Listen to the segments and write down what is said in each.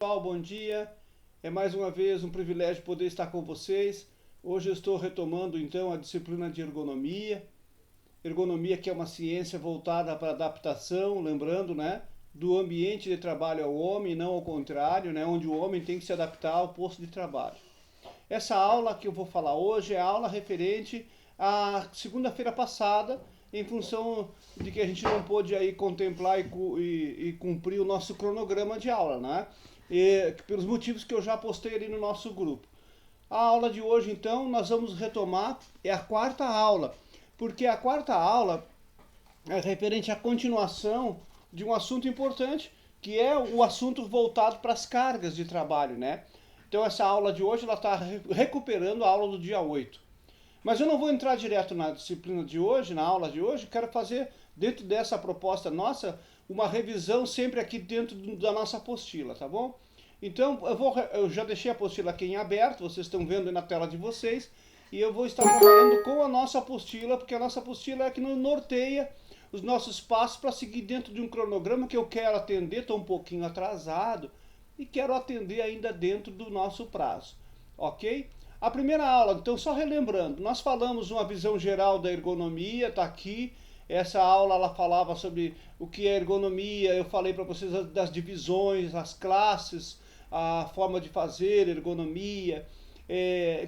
Pessoal, bom dia. É mais uma vez um privilégio poder estar com vocês. Hoje eu estou retomando então a disciplina de ergonomia. Ergonomia que é uma ciência voltada para adaptação, lembrando, né, do ambiente de trabalho ao homem, não ao contrário, né, onde o homem tem que se adaptar ao posto de trabalho. Essa aula que eu vou falar hoje é a aula referente à segunda-feira passada, em função de que a gente não pôde aí contemplar e cumprir o nosso cronograma de aula, né? Pelos motivos que eu já postei ali no nosso grupo. A aula de hoje, então, nós vamos retomar, é a quarta aula, porque a quarta aula é referente à continuação de um assunto importante, que é o assunto voltado para as cargas de trabalho, né? Então essa aula de hoje ela está recuperando a aula do dia 8. Mas eu não vou entrar direto na disciplina de hoje, na aula de hoje, quero fazer, dentro dessa proposta nossa, uma revisão sempre aqui dentro da nossa apostila, tá bom? Então eu já deixei a apostila aqui em aberto, vocês estão vendo aí na tela de vocês, e eu vou estar trabalhando com a nossa apostila, porque a nossa apostila é que nos norteia os nossos passos para seguir dentro de um cronograma que eu quero atender, estou um pouquinho atrasado, e quero atender ainda dentro do nosso prazo, ok? A primeira aula, então só relembrando, nós falamos uma visão geral da ergonomia, está aqui. Essa aula ela falava sobre o que é ergonomia, eu falei para vocês das divisões, as classes, a forma de fazer ergonomia,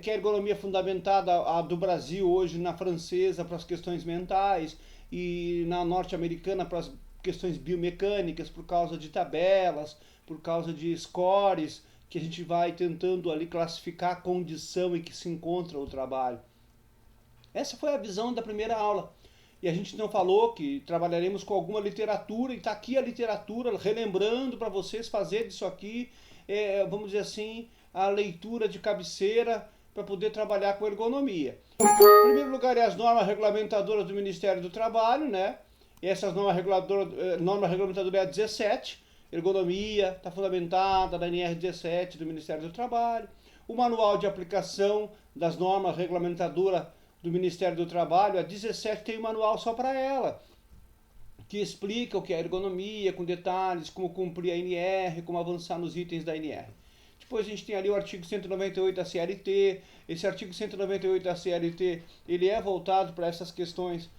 que a ergonomia é fundamentada a do Brasil hoje na francesa para as questões mentais e na norte-americana para as questões biomecânicas por causa de tabelas, por causa de scores, que a gente vai tentando ali classificar a condição em que se encontra o trabalho. Essa foi a visão da primeira aula. E a gente não falou que trabalharemos com alguma literatura, e está aqui a literatura, relembrando para vocês fazer disso aqui, vamos dizer assim, a leitura de cabeceira para poder trabalhar com ergonomia. Em primeiro lugar, é as normas regulamentadoras do Ministério do Trabalho, né? E essas norma regulamentadora é a 17, ergonomia, está fundamentada na NR 17 do Ministério do Trabalho. O manual de aplicação das normas regulamentadoras do Ministério do Trabalho, a 17 tem um manual só para ela, que explica o que é ergonomia, com detalhes, como cumprir a NR, como avançar nos itens da NR. Depois a gente tem ali o artigo 198 da CLT. Esse artigo 198 da CLT, ele é voltado para essas questões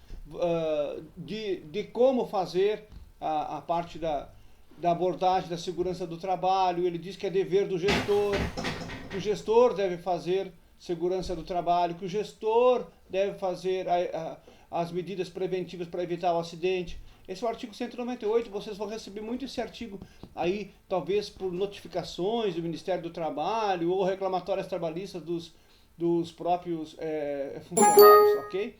de como fazer a parte da abordagem da segurança do trabalho. Ele diz que é dever do gestor, que o gestor deve fazer segurança do trabalho, que o gestor deve fazer as medidas preventivas para evitar o acidente. Esse é o artigo 198, vocês vão receber muito esse artigo aí, talvez por notificações do Ministério do Trabalho ou reclamatórias trabalhistas dos próprios funcionários, ok?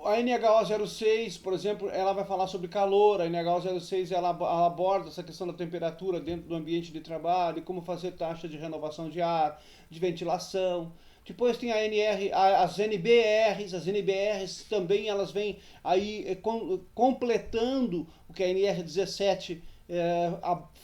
A NHO 06, por exemplo, ela vai falar sobre calor. A NHO 06 ela aborda essa questão da temperatura dentro do ambiente de trabalho, como fazer taxa de renovação de ar, de ventilação. Depois tem as NBRs também elas vêm aí completando o que a NR17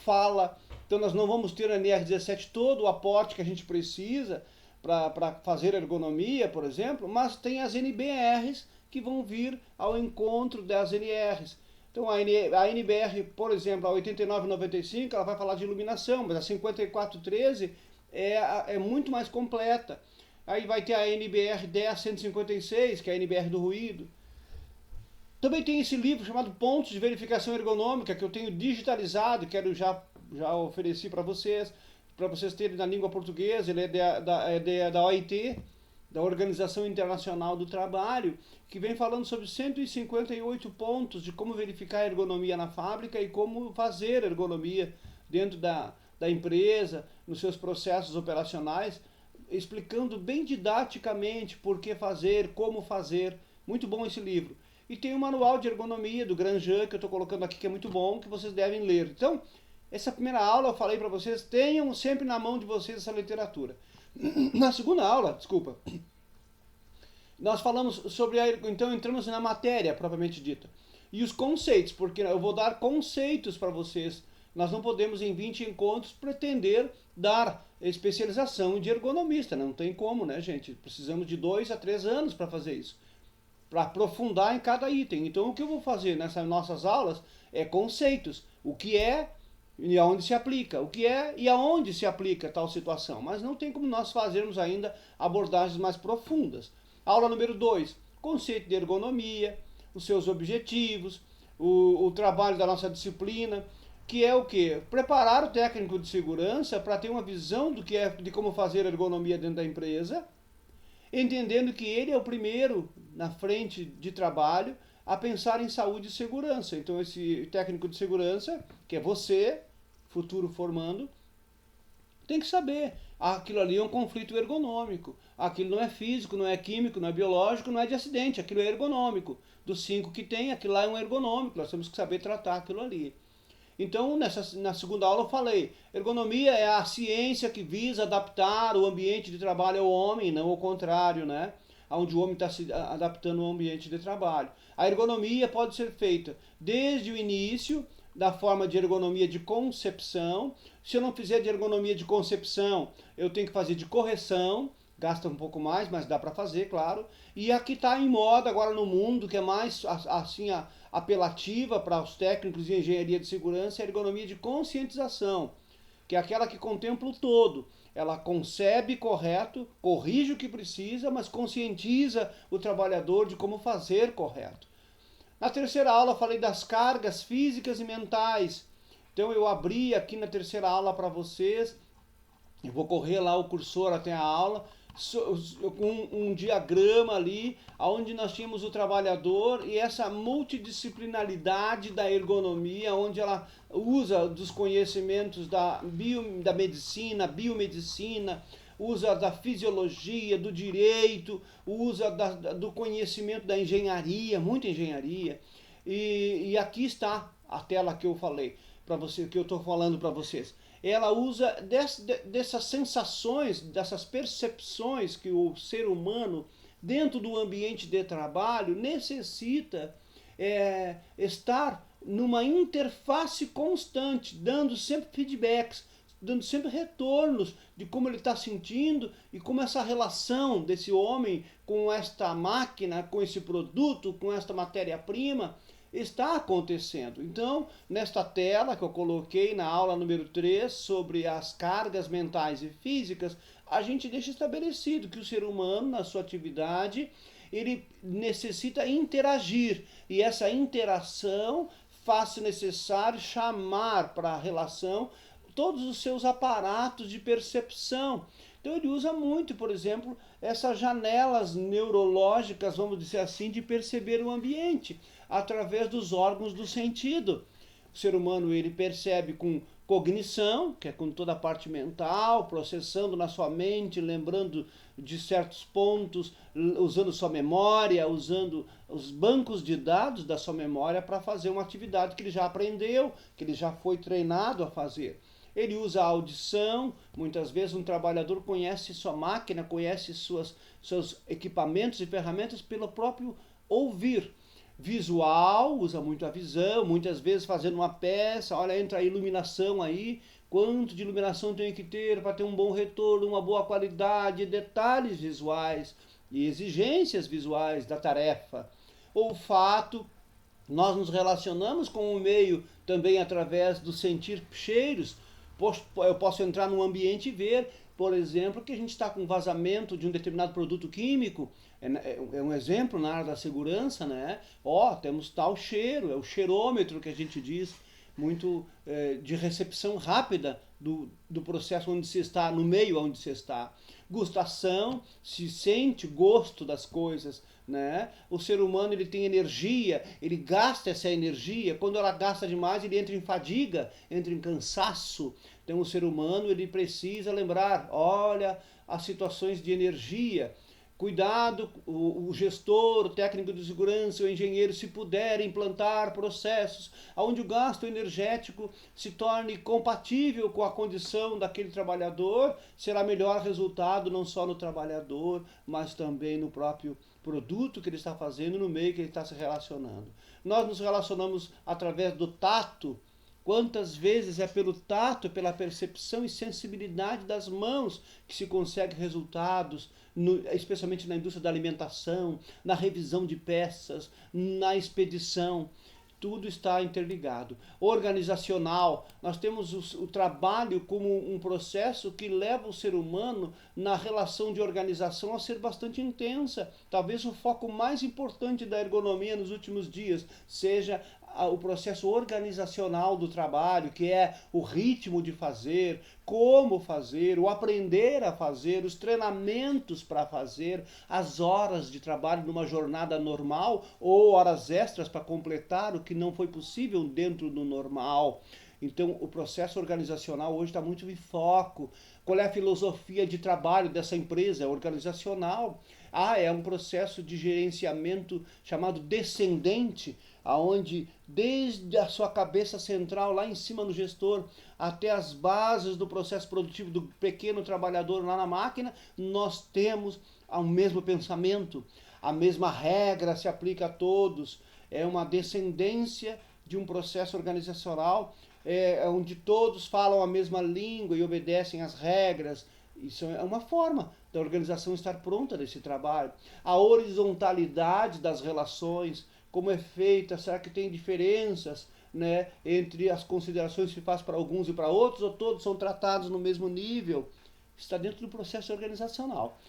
fala. Então nós não vamos ter a NR17 todo o aporte que a gente precisa para fazer ergonomia, por exemplo, mas tem as NBRs que vão vir ao encontro das NRs. Então a NBR, por exemplo, a 8995, ela vai falar de iluminação, mas a 5413 é muito mais completa. Aí vai ter a NBR 10156, que é a NBR do ruído. Também tem esse livro chamado Pontos de Verificação Ergonômica, que eu tenho digitalizado e quero já oferecer para vocês terem na língua portuguesa. Ele é da OIT, da Organização Internacional do Trabalho, que vem falando sobre 158 pontos de como verificar a ergonomia na fábrica e como fazer ergonomia dentro da empresa, nos seus processos operacionais, explicando bem didaticamente por que fazer, como fazer. Muito bom esse livro. E tem o manual de ergonomia do Grandjean, que eu estou colocando aqui, que é muito bom, que vocês devem ler. Então, essa primeira aula eu falei para vocês, tenham sempre na mão de vocês essa literatura. Na segunda aula, desculpa, nós falamos sobre então entramos na matéria propriamente dita. E os conceitos, porque eu vou dar conceitos para vocês. Nós não podemos em 20 encontros pretender dar especialização de ergonomista, não tem como, né, gente? Precisamos de 2 a 3 anos para fazer isso, para aprofundar em cada item. Então o que eu vou fazer nessas nossas aulas é conceitos. O que é e aonde se aplica, o que é e aonde se aplica tal situação. Mas não tem como nós fazermos ainda abordagens mais profundas. Aula número 2, conceito de ergonomia, os seus objetivos, o trabalho da nossa disciplina, que é o quê? Preparar o técnico de segurança para ter uma visão do que é, de como fazer ergonomia dentro da empresa, entendendo que ele é o primeiro na frente de trabalho a pensar em saúde e segurança. Então esse técnico de segurança, que é você, futuro formando, tem que saber, aquilo ali é um conflito ergonômico, aquilo não é físico, não é químico, não é biológico, não é de acidente, aquilo é ergonômico. Dos 5 que tem, aquilo lá é um ergonômico, nós temos que saber tratar aquilo ali. Então, na segunda aula eu falei, ergonomia é a ciência que visa adaptar o ambiente de trabalho ao homem, não ao contrário, né? Onde o homem está se adaptando ao ambiente de trabalho. A ergonomia pode ser feita desde o início, da forma de ergonomia de concepção. Se eu não fizer de ergonomia de concepção, eu tenho que fazer de correção, gasta um pouco mais, mas dá para fazer, claro. E a que está em moda agora no mundo, que é mais assim apelativa para os técnicos de engenharia de segurança, é a ergonomia de conscientização, que é aquela que contempla o todo. Ela concebe correto, corrige o que precisa, mas conscientiza o trabalhador de como fazer correto. Na terceira aula eu falei das cargas físicas e mentais. Então eu abri aqui na terceira aula para vocês, eu vou correr lá o cursor até a aula, com um diagrama ali, onde nós tínhamos o trabalhador e essa multidisciplinaridade da ergonomia, onde ela usa dos conhecimentos da medicina, biomedicina, usa da fisiologia, do direito, usa do conhecimento da engenharia, muita engenharia. E aqui está a tela que eu falei para você, que eu estou falando para vocês. Ela usa dessas sensações, dessas percepções que o ser humano, dentro do ambiente de trabalho, necessita estar numa interface constante, dando sempre feedbacks, dando sempre retornos de como ele está sentindo e como essa relação desse homem com esta máquina, com esse produto, com esta matéria-prima, está acontecendo. Então, nesta tela que eu coloquei na aula número 3 sobre as cargas mentais e físicas, a gente deixa estabelecido que o ser humano, na sua atividade, ele necessita interagir. E essa interação faz necessário chamar para a relação todos os seus aparatos de percepção. Então ele usa muito, por exemplo, essas janelas neurológicas, vamos dizer assim, de perceber o ambiente, através dos órgãos do sentido. O ser humano ele percebe com cognição, que é com toda a parte mental, processando na sua mente, lembrando de certos pontos, usando sua memória, usando os bancos de dados da sua memória para fazer uma atividade que ele já aprendeu, que ele já foi treinado a fazer. Ele usa a audição, muitas vezes um trabalhador conhece sua máquina, conhece seus equipamentos e ferramentas pelo próprio ouvir. Visual, usa muito a visão, muitas vezes fazendo uma peça, olha, entra a iluminação aí, quanto de iluminação tem que ter para ter um bom retorno, uma boa qualidade, detalhes visuais e exigências visuais da tarefa. Olfato, nós nos relacionamos com o meio também através do sentir cheiros. Eu posso entrar num ambiente e ver, por exemplo, que a gente está com vazamento de um determinado produto químico, é um exemplo na área da segurança, né? Temos tal cheiro, é o cheirômetro que a gente diz, muito de recepção rápida do processo onde se está, no meio onde se está. Gustação, se sente gosto das coisas, né? O ser humano ele tem energia, ele gasta essa energia, quando ela gasta demais ele entra em fadiga, entra em cansaço. Então o ser humano ele precisa lembrar, olha, as situações de energia. Cuidado, o gestor, o técnico de segurança, o engenheiro, se puder implantar processos onde o gasto energético se torne compatível com a condição daquele trabalhador, será melhor resultado não só no trabalhador, mas também no próprio produto que ele está fazendo, no meio que ele está se relacionando. Nós nos relacionamos através do tato. Quantas vezes é pelo tato, pela percepção e sensibilidade das mãos que se consegue resultados, especialmente na indústria da alimentação, na revisão de peças, na expedição. Tudo está interligado. Organizacional, nós temos o trabalho como um processo que leva o ser humano na relação de organização a ser bastante intensa. Talvez o foco mais importante da ergonomia nos últimos dias seja o processo organizacional do trabalho, que é o ritmo de fazer, como fazer, o aprender a fazer, os treinamentos para fazer, as horas de trabalho numa jornada normal ou horas extras para completar o que não foi possível dentro do normal. Então, o processo organizacional hoje está muito em foco. Qual é a filosofia de trabalho dessa empresa? É organizacional. É um processo de gerenciamento chamado descendente, aonde desde a sua cabeça central, lá em cima no gestor, até as bases do processo produtivo do pequeno trabalhador lá na máquina, nós temos o mesmo pensamento, a mesma regra se aplica a todos. É uma descendência de um processo organizacional onde todos falam a mesma língua e obedecem às regras. Isso é uma forma da organização estar pronta nesse trabalho. A horizontalidade das relações, como é feita, será que tem diferenças, né, entre as considerações que faz para alguns e para outros, ou todos são tratados no mesmo nível? Está dentro do processo organizacional.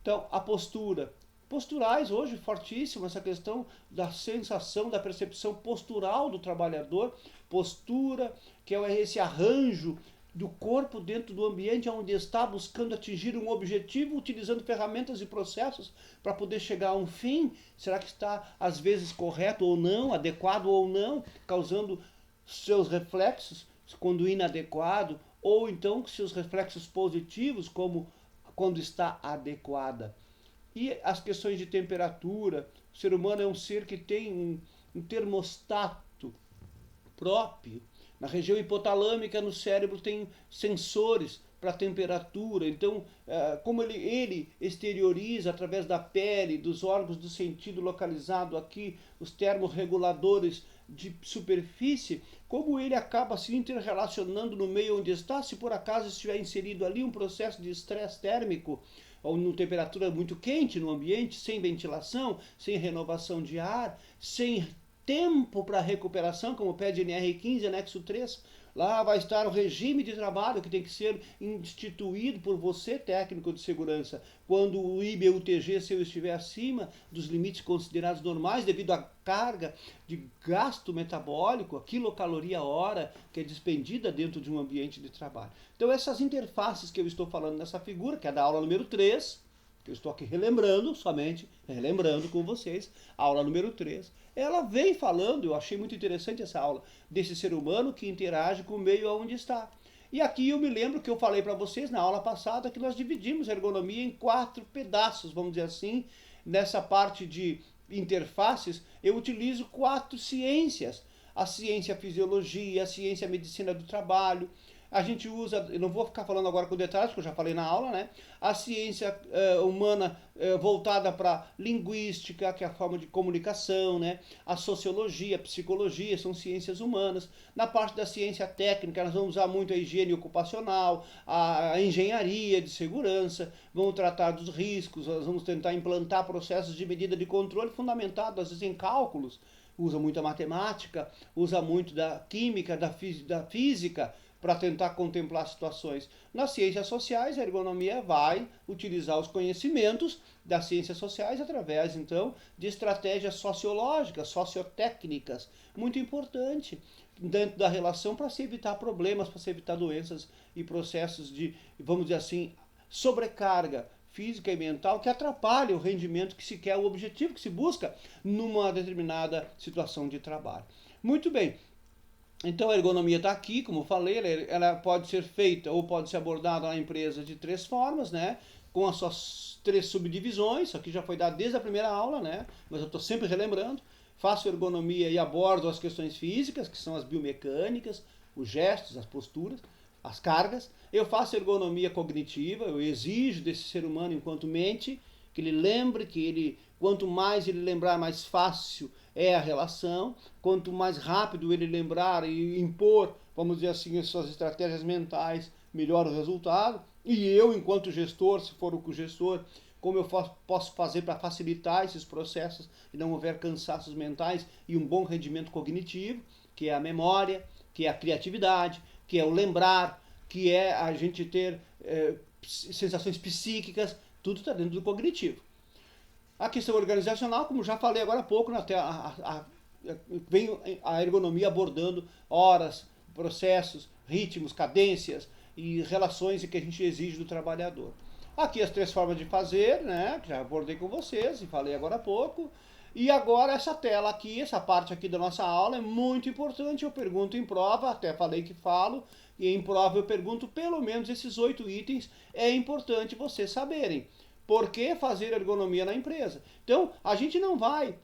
Então, a postura. Posturais hoje, fortíssima essa questão da sensação, da percepção postural do trabalhador. Postura, que é esse arranjo do corpo dentro do ambiente onde está buscando atingir um objetivo, utilizando ferramentas e processos para poder chegar a um fim. Será que está, às vezes, correto ou não, adequado ou não, causando seus reflexos quando inadequado, ou então seus reflexos positivos, como quando está adequada. E as questões de temperatura. O ser humano é um ser que tem um termostato próprio. Na região hipotalâmica, no cérebro, tem sensores para temperatura. Então, como ele exterioriza através da pele, dos órgãos do sentido localizado aqui, os termorreguladores de superfície, como ele acaba se interrelacionando no meio onde está, se por acaso estiver inserido ali um processo de estresse térmico, ou numa temperatura muito quente no ambiente, sem ventilação, sem renovação de ar, sem tempo para recuperação, como pede NR15, anexo 3, lá vai estar o regime de trabalho que tem que ser instituído por você, técnico de segurança, quando o IBUTG seu estiver acima dos limites considerados normais, devido à carga de gasto metabólico, a quilocaloria hora que é despendida dentro de um ambiente de trabalho. Então essas interfaces que eu estou falando nessa figura, que é da aula número 3, que eu estou aqui relembrando, somente relembrando com vocês, a aula número 3, ela vem falando, eu achei muito interessante essa aula, desse ser humano que interage com o meio onde está. E aqui eu me lembro que eu falei para vocês na aula passada que nós dividimos a ergonomia em 4 pedaços, vamos dizer assim. Nessa parte de interfaces, eu utilizo 4 ciências. A ciência fisiologia, a ciência medicina do trabalho. A gente usa, eu não vou ficar falando agora com detalhes, porque eu já falei na aula, né? A ciência humana voltada para linguística, que é a forma de comunicação, né? A sociologia, a psicologia, são ciências humanas. Na parte da ciência técnica, nós vamos usar muito a higiene ocupacional, a engenharia de segurança, vamos tratar dos riscos, nós vamos tentar implantar processos de medida de controle fundamentado, às vezes em cálculos, usa muito a matemática, usa muito da química, da física, para tentar contemplar situações. Nas ciências sociais, a ergonomia vai utilizar os conhecimentos das ciências sociais através, então, de estratégias sociológicas, sociotécnicas, muito importante dentro da relação para se evitar problemas, para se evitar doenças e processos de, vamos dizer assim, sobrecarga física e mental que atrapalha o rendimento que se quer, o objetivo que se busca numa determinada situação de trabalho. Muito bem. Então a ergonomia está aqui, como eu falei, ela pode ser feita ou pode ser abordada na empresa de 3 formas, né? Com as suas 3 subdivisões, isso aqui já foi dado desde a primeira aula, né? Mas eu estou sempre relembrando. Faço ergonomia e abordo as questões físicas, que são as biomecânicas, os gestos, as posturas, as cargas. Eu faço ergonomia cognitiva, eu exijo desse ser humano enquanto mente, que ele lembre, que ele, quanto mais ele lembrar, mais fácil é a relação, quanto mais rápido ele lembrar e impor, vamos dizer assim, as suas estratégias mentais, melhor o resultado. E eu, enquanto gestor, se for o gestor, como eu posso fazer para facilitar esses processos e não houver cansaços mentais e um bom rendimento cognitivo, que é a memória, que é a criatividade, que é o lembrar, que é a gente ter sensações psíquicas, tudo está dentro do cognitivo. A questão organizacional, como já falei agora há pouco, vem a ergonomia abordando horas, processos, ritmos, cadências e relações que a gente exige do trabalhador. Aqui as 3 formas de fazer, né, que já abordei com vocês e falei agora há pouco. E agora essa tela aqui, essa parte aqui da nossa aula é muito importante. Eu pergunto em prova, até falei que falo, e em prova eu pergunto pelo menos esses 8 itens. É importante vocês saberem. Por que fazer ergonomia na empresa? Então, a gente não vai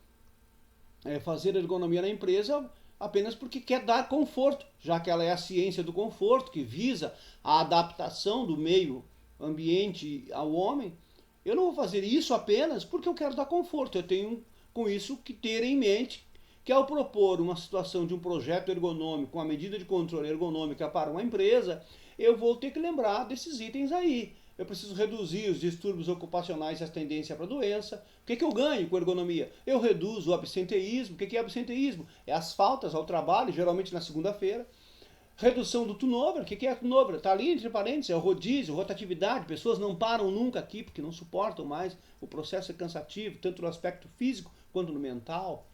fazer ergonomia na empresa apenas porque quer dar conforto, já que ela é a ciência do conforto, que visa a adaptação do meio ambiente ao homem. Eu não vou fazer isso apenas porque eu quero dar conforto. Eu tenho com isso que ter em mente que ao propor uma situação de um projeto ergonômico, uma medida de controle ergonômica para uma empresa, eu vou ter que lembrar desses itens aí. Eu preciso reduzir os distúrbios ocupacionais e as tendências para a doença. O que eu ganho com ergonomia? Eu reduzo o absenteísmo. O que é absenteísmo? É as faltas ao trabalho, geralmente na segunda-feira. Redução do turnover. O que é turnover? Está ali entre parênteses, é o rodízio, rotatividade. Pessoas não param nunca aqui porque não suportam mais. O processo é cansativo, tanto no aspecto físico quanto no mental.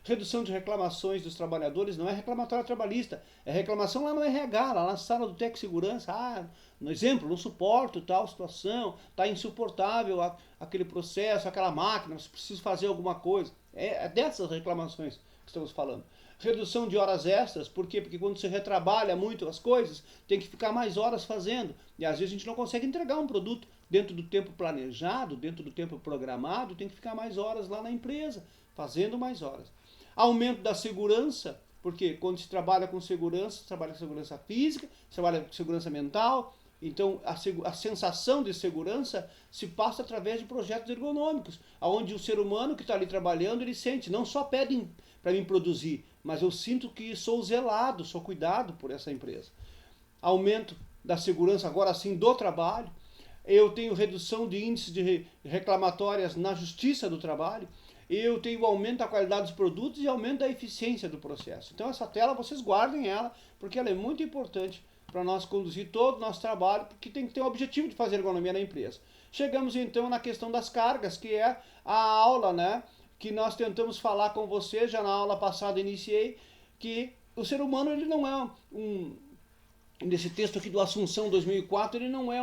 Redução de reclamações dos trabalhadores, não é reclamatório trabalhista, é reclamação lá no RH, lá na sala do Tec Segurança. Ah, no exemplo, não suporto tal situação, está insuportável aquele processo, aquela máquina, preciso fazer alguma coisa. É dessas reclamações que estamos falando. Redução de horas extras, por quê? Porque quando você retrabalha muito as coisas, tem que ficar mais horas fazendo. E às vezes a gente não consegue entregar um produto dentro do tempo planejado, dentro do tempo programado, tem que ficar mais horas lá na empresa, fazendo mais horas. Aumento da segurança, porque quando se trabalha com segurança, se trabalha com segurança física, se trabalha com segurança mental, então a sensação de segurança se passa através de projetos ergonômicos, onde o ser humano que está ali trabalhando, ele sente, não só pedem para mim produzir, mas eu sinto que sou zelado, sou cuidado por essa empresa. Aumento da segurança agora sim do trabalho, eu tenho redução de índices de reclamatórias na justiça do trabalho, eu tenho aumento da qualidade dos produtos e aumento da eficiência do processo. Então essa tela, vocês guardem ela, porque ela é muito importante para nós conduzir todo o nosso trabalho, porque tem que ter o objetivo de fazer ergonomia na empresa. Chegamos então na questão das cargas, que é a aula, né, que nós tentamos falar com vocês, já na aula passada iniciei, que o ser humano ele não é nesse texto aqui do Assunção 2004, ele não é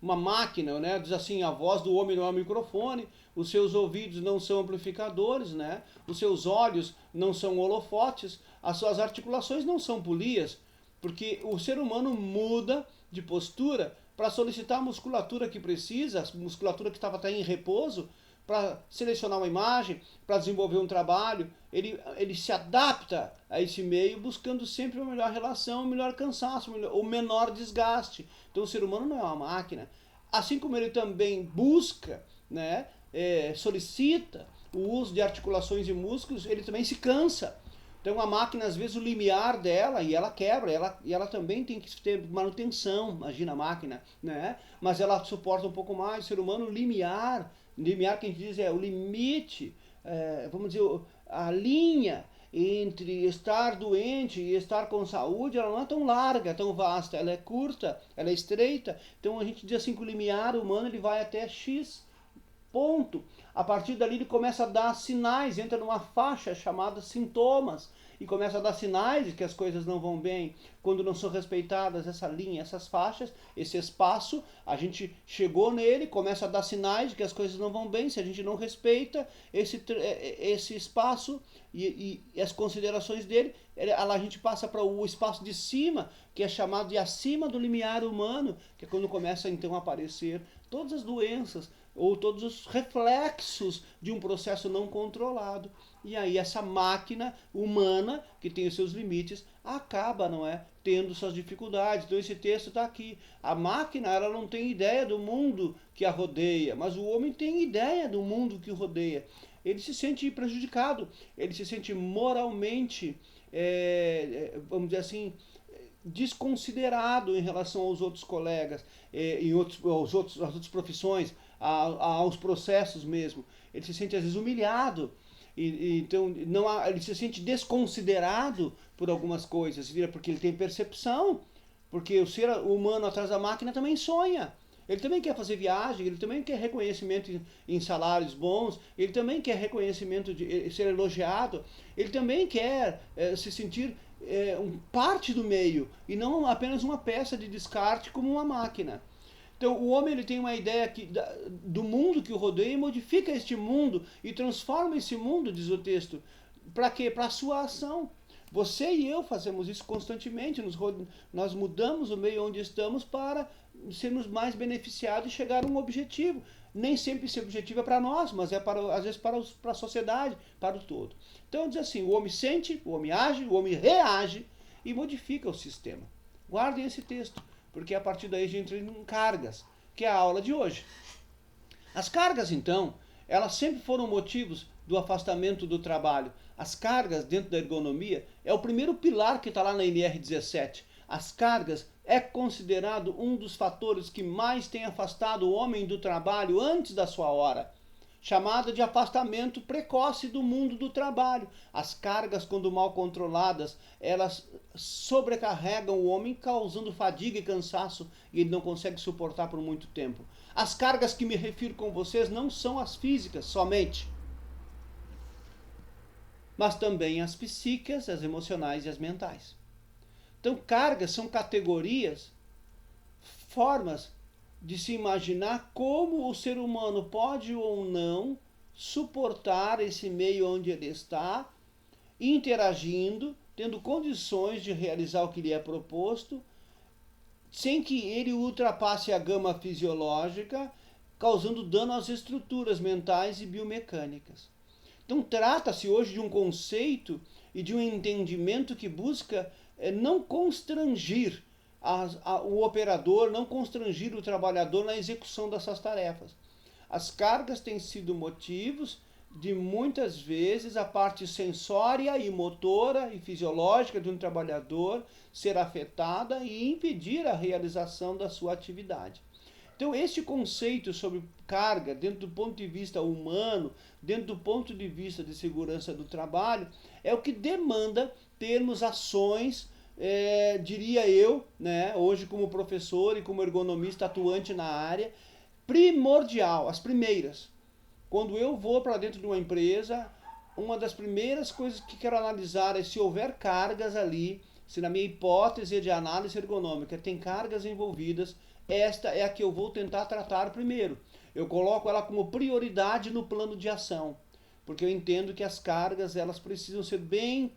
uma máquina, né? Diz assim, a voz do homem não é um microfone, os seus ouvidos não são amplificadores, né? Os seus olhos não são holofotes, as suas articulações não são polias, porque o ser humano muda de postura para solicitar a musculatura que precisa, a musculatura que estava até em repouso, para selecionar uma imagem, para desenvolver um trabalho, ele se adapta a esse meio buscando sempre uma melhor relação, um melhor cansaço, o menor desgaste. Então o ser humano não é uma máquina. Assim como ele também busca, né, solicita o uso de articulações e músculos, ele também se cansa. Então a máquina, às vezes, o limiar dela, e ela quebra, e ela também tem que ter manutenção, imagina a máquina, né? Mas ela suporta um pouco mais. O ser humano, limiar que a gente diz é o limite, vamos dizer, a linha entre estar doente e estar com saúde, ela não é tão larga, tão vasta, ela é curta, ela é estreita. Então a gente diz assim que o limiar humano ele vai até X ponto. A partir dali ele começa a dar sinais, entra numa faixa chamada sintomas e começa a dar sinais de que as coisas não vão bem. Quando não são respeitadas essa linha, essas faixas, esse espaço, a gente chegou nele, começa a dar sinais de que as coisas não vão bem. Se a gente não respeita esse espaço e as considerações dele, a gente passa para o espaço de cima, que é chamado de acima do limiar humano, que é quando começa então a aparecer todas as doenças ou todos os reflexos de um processo não controlado. E aí essa máquina humana, que tem os seus limites, acaba, não é, tendo suas dificuldades. Então esse texto está aqui. A máquina, ela não tem ideia do mundo que a rodeia, mas o homem tem ideia do mundo que o rodeia. Ele se sente prejudicado, ele se sente moralmente, vamos dizer assim, desconsiderado em relação aos outros colegas, às outras profissões. aos processos mesmo. Ele se sente às vezes humilhado. Então ele se sente desconsiderado por algumas coisas, porque ele tem percepção, porque o ser humano atrás da máquina também sonha. Ele também quer fazer viagem, ele também quer reconhecimento em salários bons, ele também quer reconhecimento de ser elogiado, ele também quer se sentir parte do meio e não apenas uma peça de descarte como uma máquina. Então o homem ele tem uma ideia do mundo que o rodeia e modifica este mundo e transforma esse mundo, diz o texto. Para quê? Para a sua ação. Você e eu fazemos isso constantemente, nós mudamos o meio onde estamos para sermos mais beneficiados e chegar a um objetivo. Nem sempre esse objetivo é para nós, mas às vezes para a sociedade, para o todo. Então diz assim, o homem sente, o homem age, o homem reage e modifica o sistema. Guardem esse texto, porque a partir daí a gente entra em cargas, que é a aula de hoje. As cargas, então, elas sempre foram motivos do afastamento do trabalho. As cargas dentro da ergonomia é o primeiro pilar que está lá na NR17. As cargas é considerado um dos fatores que mais tem afastado o homem do trabalho antes da sua hora, chamada de afastamento precoce do mundo do trabalho. As cargas, quando mal controladas, elas sobrecarregam o homem, causando fadiga e cansaço, e ele não consegue suportar por muito tempo. As cargas que me refiro com vocês não são as físicas somente, mas também as psíquicas, as emocionais e as mentais. Então, cargas são categorias, formas de se imaginar como o ser humano pode ou não suportar esse meio onde ele está, interagindo, tendo condições de realizar o que lhe é proposto, sem que ele ultrapasse a gama fisiológica, causando dano às estruturas mentais e biomecânicas. Então, trata-se hoje de um conceito e de um entendimento que busca não constrangir o operador, não constrangir o trabalhador na execução dessas tarefas. As cargas têm sido motivos de muitas vezes a parte sensória e motora e fisiológica de um trabalhador ser afetada e impedir a realização da sua atividade. Então, este conceito sobre carga, dentro do ponto de vista humano, dentro do ponto de vista de segurança do trabalho, é o que demanda termos ações, diria eu, né, hoje como professor e como ergonomista atuante na área, primordial, as primeiras. Quando eu vou para dentro de uma empresa, uma das primeiras coisas que quero analisar é se houver cargas ali, se na minha hipótese de análise ergonômica tem cargas envolvidas, esta é a que eu vou tentar tratar primeiro. Eu coloco ela como prioridade no plano de ação, porque eu entendo que as cargas elas precisam ser bem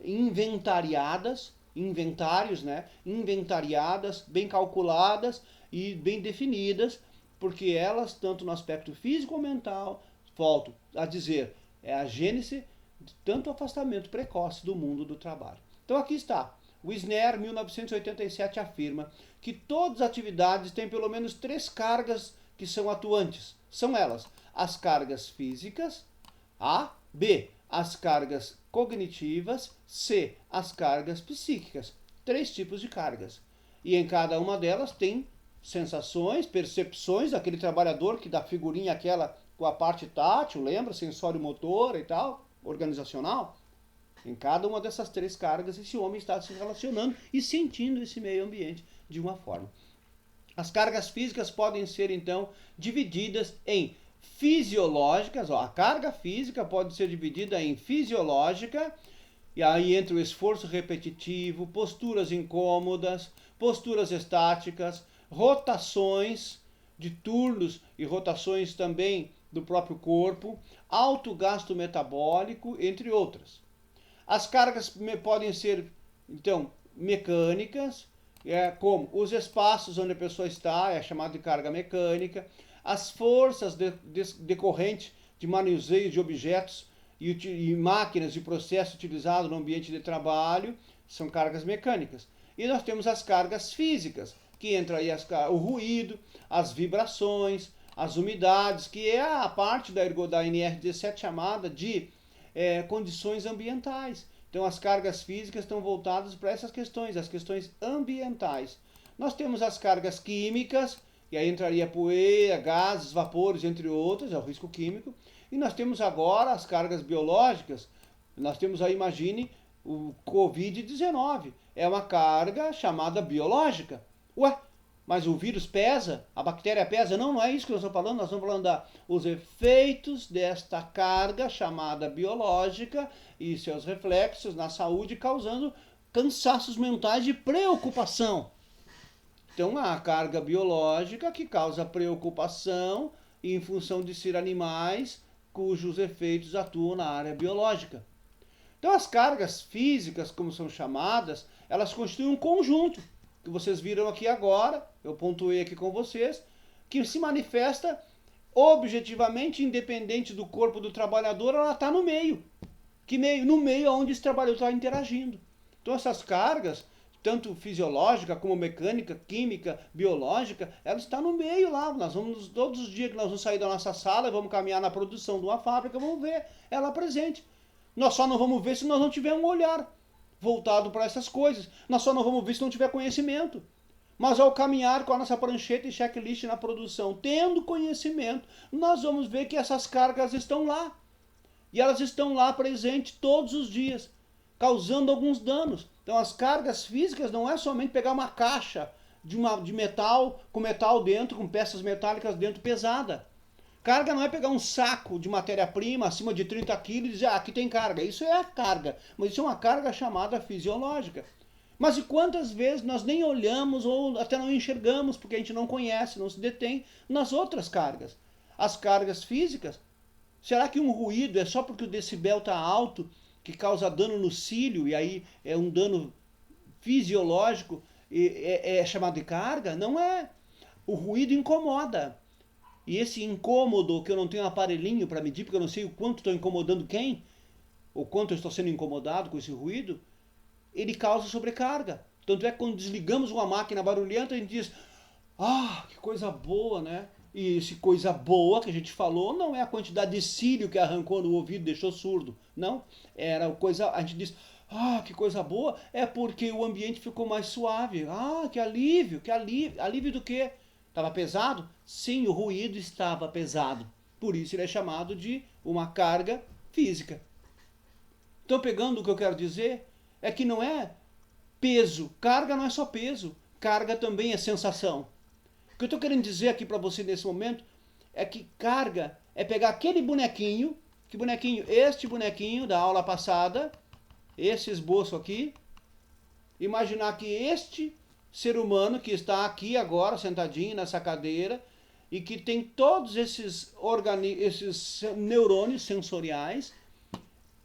inventariadas, inventariadas, bem calculadas e bem definidas, porque elas, tanto no aspecto físico ou mental, volto a dizer, é a gênese de tanto afastamento precoce do mundo do trabalho. Então aqui está. O Wisner, 1987, afirma que todas as atividades têm pelo menos 3 cargas que são atuantes. São elas as cargas físicas, A, B, as cargas cognitivas, C, as cargas psíquicas. 3 tipos de cargas. E em cada uma delas tem sensações, percepções daquele trabalhador que dá figurinha aquela com a parte tátil, lembra? Sensório motor e tal, organizacional. Em cada uma dessas 3 cargas, esse homem está se relacionando e sentindo esse meio ambiente de uma forma. As cargas físicas podem ser, então, divididas em fisiológicas. A carga física pode ser dividida em fisiológica, e aí entra o esforço repetitivo, posturas incômodas, posturas estáticas, rotações de turnos e rotações também do próprio corpo, alto gasto metabólico, entre outras. As cargas podem ser, então, mecânicas, como os espaços onde a pessoa está, é chamado de carga mecânica, as forças decorrentes de manuseio de objetos e máquinas e processos utilizados no ambiente de trabalho, são cargas mecânicas. E nós temos as cargas físicas, que entra aí o ruído, as vibrações, as umidades, que é a parte da NR17 chamada de condições ambientais. Então as cargas físicas estão voltadas para essas questões, as questões ambientais. Nós temos as cargas químicas, e aí entraria poeira, gases, vapores, entre outros, é o risco químico. E nós temos agora as cargas biológicas. Nós temos aí, imagine, o Covid-19. É uma carga chamada biológica. Ué, mas o vírus pesa? A bactéria pesa? Não, não é isso que nós estamos falando. Nós estamos falando dos efeitos desta carga chamada biológica e seus reflexos na saúde, causando cansaços mentais de preocupação. Então, a carga biológica que causa preocupação em função de ser animais cujos efeitos atuam na área biológica. Então, as cargas físicas, como são chamadas, elas constituem um conjunto, que vocês viram aqui agora, eu pontuei aqui com vocês, que se manifesta objetivamente, independente do corpo do trabalhador, ela está no meio. Que meio? No meio onde esse trabalhador está interagindo. Então, essas cargas, tanto fisiológica como mecânica, química, biológica, ela está no meio lá. Nós vamos, todos os dias que nós vamos sair da nossa sala, vamos caminhar na produção de uma fábrica, vamos ver ela presente. Nós só não vamos ver se nós não tivermos um olhar voltado para essas coisas. Nós só não vamos ver se não tiver conhecimento. Mas ao caminhar com a nossa prancheta e checklist na produção, tendo conhecimento, nós vamos ver que essas cargas estão lá. E elas estão lá presentes todos os dias, causando alguns danos. Então as cargas físicas não é somente pegar uma caixa de metal, com metal dentro, com peças metálicas dentro pesada. Carga não é pegar um saco de matéria-prima acima de 30 quilos e dizer, aqui tem carga. Isso é a carga, mas isso é uma carga chamada fisiológica. Mas e quantas vezes nós nem olhamos ou até não enxergamos, porque a gente não conhece, não se detém nas outras cargas. As cargas físicas, será que um ruído é só porque o decibel está alto, que causa dano no cílio, e aí é um dano fisiológico, é chamado de carga? Não é. O ruído incomoda. E esse incômodo, que eu não tenho um aparelhinho para medir, porque eu não sei o quanto estou incomodando quem, ou quanto eu estou sendo incomodado com esse ruído, ele causa sobrecarga. Tanto é que quando desligamos uma máquina barulhenta, a gente diz, que coisa boa, né? E esse coisa boa que a gente falou não é a quantidade de cílio que arrancou no ouvido e deixou surdo. Não, era coisa, a gente diz, que coisa boa, é porque o ambiente ficou mais suave. Que alívio, que alívio. Alívio do quê? Estava pesado? Sim, o ruído estava pesado. Por isso ele é chamado de uma carga física. Então, pegando o que eu quero dizer, é que não é peso. Carga não é só peso. Carga também é sensação. O que eu estou querendo dizer aqui para você nesse momento é que carga é pegar aquele bonequinho, que bonequinho? Este bonequinho da aula passada, esse esboço aqui, imaginar que este ser humano que está aqui agora, sentadinho nessa cadeira, e que tem todos esses neurônios sensoriais,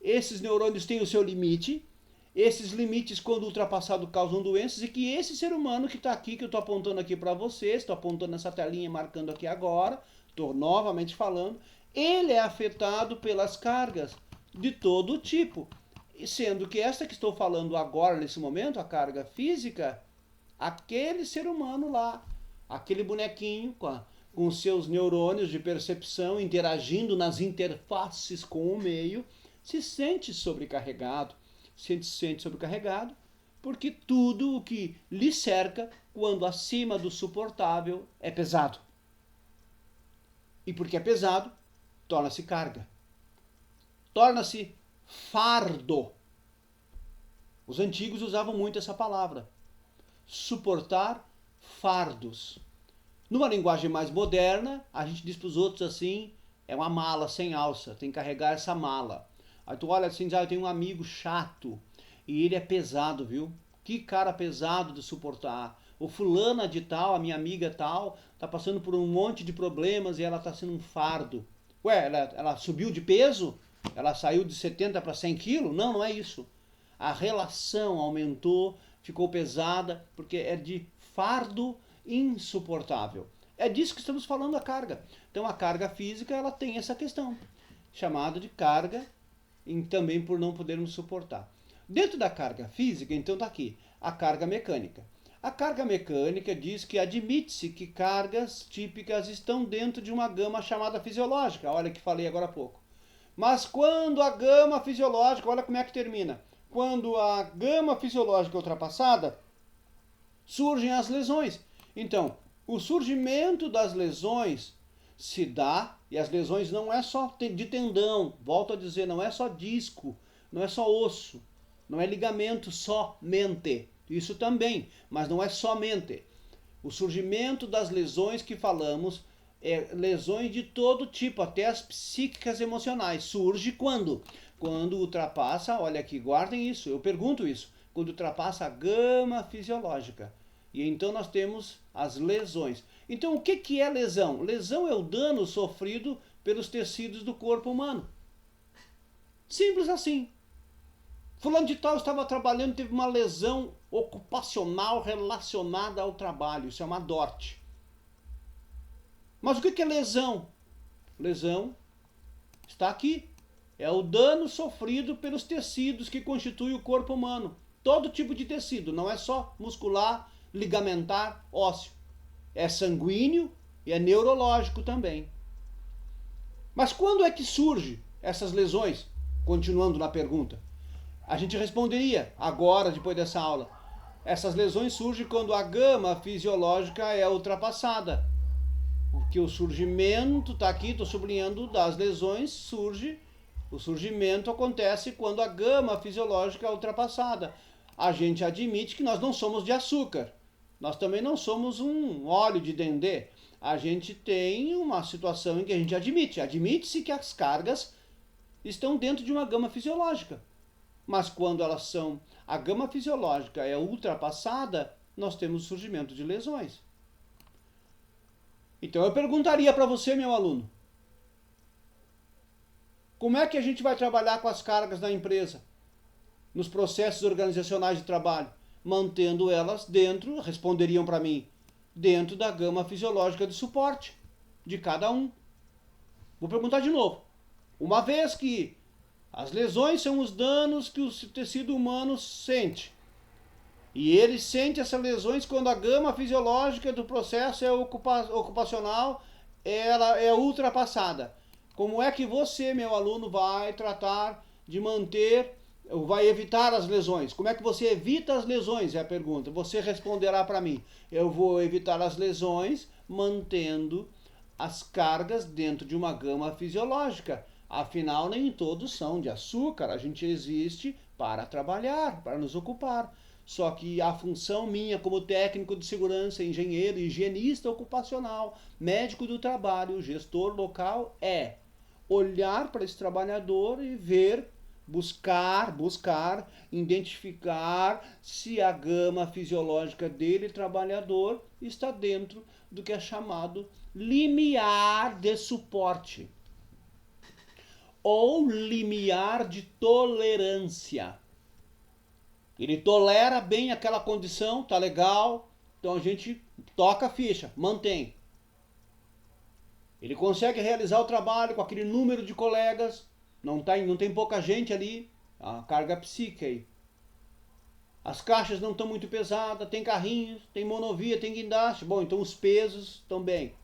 esses neurônios têm o seu limite, esses limites, quando ultrapassados, causam doenças, e que esse ser humano que está aqui, que eu estou apontando aqui para vocês, estou apontando nessa telinha, marcando aqui agora, estou novamente falando, ele é afetado pelas cargas de todo tipo, sendo que esta que estou falando agora, nesse momento, a carga física, aquele ser humano lá, aquele bonequinho com seus neurônios de percepção interagindo nas interfaces com o meio, se sente sobrecarregado. Se sente sobrecarregado porque tudo o que lhe cerca, quando acima do suportável, é pesado. E porque é pesado, torna-se carga. Torna-se fardo. Os antigos usavam muito essa palavra. Suportar fardos. Numa linguagem mais moderna, a gente diz para os outros assim, é uma mala sem alça, tem que carregar essa mala. Aí tu olha assim e diz, eu tenho um amigo chato, e ele é pesado, viu? Que cara pesado de suportar. O fulana de tal, a minha amiga tal, tá passando por um monte de problemas e ela tá sendo um fardo. Ué, ela subiu de peso? Ela saiu de 70 para 100 quilos? Não, não é isso. A relação aumentou, ficou pesada, porque é de fardo insuportável. É disso que estamos falando, a carga. Então a carga física, ela tem essa questão, chamada de carga, e também por não podermos suportar. Dentro da carga física, então está aqui, a carga mecânica. A carga mecânica diz que admite-se que cargas típicas estão dentro de uma gama chamada fisiológica, olha que falei agora há pouco. Mas quando a gama fisiológica, olha como é que termina, quando a gama fisiológica é ultrapassada, surgem as lesões. Então, O surgimento das lesões se dá, e as lesões não é só de tendão, volto a dizer, não é só disco, não é só osso, não é ligamento somente, isso também, mas não é somente. O surgimento das lesões que falamos é lesões de todo tipo, até as psíquicas emocionais. Surge quando? Quando ultrapassa, olha aqui, guardem isso, eu pergunto isso, quando ultrapassa a gama fisiológica. E então nós temos as lesões. Então o que é lesão? Lesão é o dano sofrido pelos tecidos do corpo humano. Simples assim. Fulano de tal estava trabalhando, teve uma lesão ocupacional relacionada ao trabalho. Isso é uma DORT. Mas o que é lesão? Lesão está aqui. É o dano sofrido pelos tecidos que constituem o corpo humano. Todo tipo de tecido, não é só muscular, ligamentar, ósseo. É sanguíneo e é neurológico também. Mas quando é que surge essas lesões? Continuando na pergunta. A gente responderia agora, depois dessa aula. Essas lesões surgem quando a gama fisiológica é ultrapassada. Porque o surgimento, está aqui, estou sublinhando, das lesões surge. O surgimento acontece quando a gama fisiológica é ultrapassada. A gente admite que nós não somos de açúcar. Nós também não somos um óleo de dendê. A gente tem uma situação em que a gente admite-se que as cargas estão dentro de uma gama fisiológica. Mas quando elas são, a gama fisiológica é ultrapassada, nós temos o surgimento de lesões. Então eu perguntaria para você, meu aluno, como é que a gente vai trabalhar com as cargas da empresa, nos processos organizacionais de trabalho? Mantendo elas dentro, responderiam para mim, dentro da gama fisiológica de suporte de cada um. Vou perguntar de novo. Uma vez que as lesões são os danos que o tecido humano sente, e ele sente essas lesões quando a gama fisiológica do processo ocupacional ela é ultrapassada. Como é que você, meu aluno, vai tratar de manter, vai evitar as lesões? Como é que você evita as lesões? É a pergunta. Você responderá para mim. Eu vou evitar as lesões mantendo as cargas dentro de uma gama fisiológica. Afinal, nem todos são de açúcar. A gente existe para trabalhar, para nos ocupar. Só que a função minha como técnico de segurança, engenheiro, higienista ocupacional, médico do trabalho, gestor local é olhar para esse trabalhador e ver, buscar, identificar se a gama fisiológica dele, trabalhador, está dentro do que é chamado limiar de suporte ou limiar de tolerância. Ele tolera bem aquela condição, tá legal, então a gente toca a ficha, mantém. Ele consegue realizar o trabalho com aquele número de colegas, não tem pouca gente ali, a carga psíquica aí. As caixas não estão muito pesadas, tem carrinhos, tem monovia, tem guindaste, bom, então os pesos estão bem.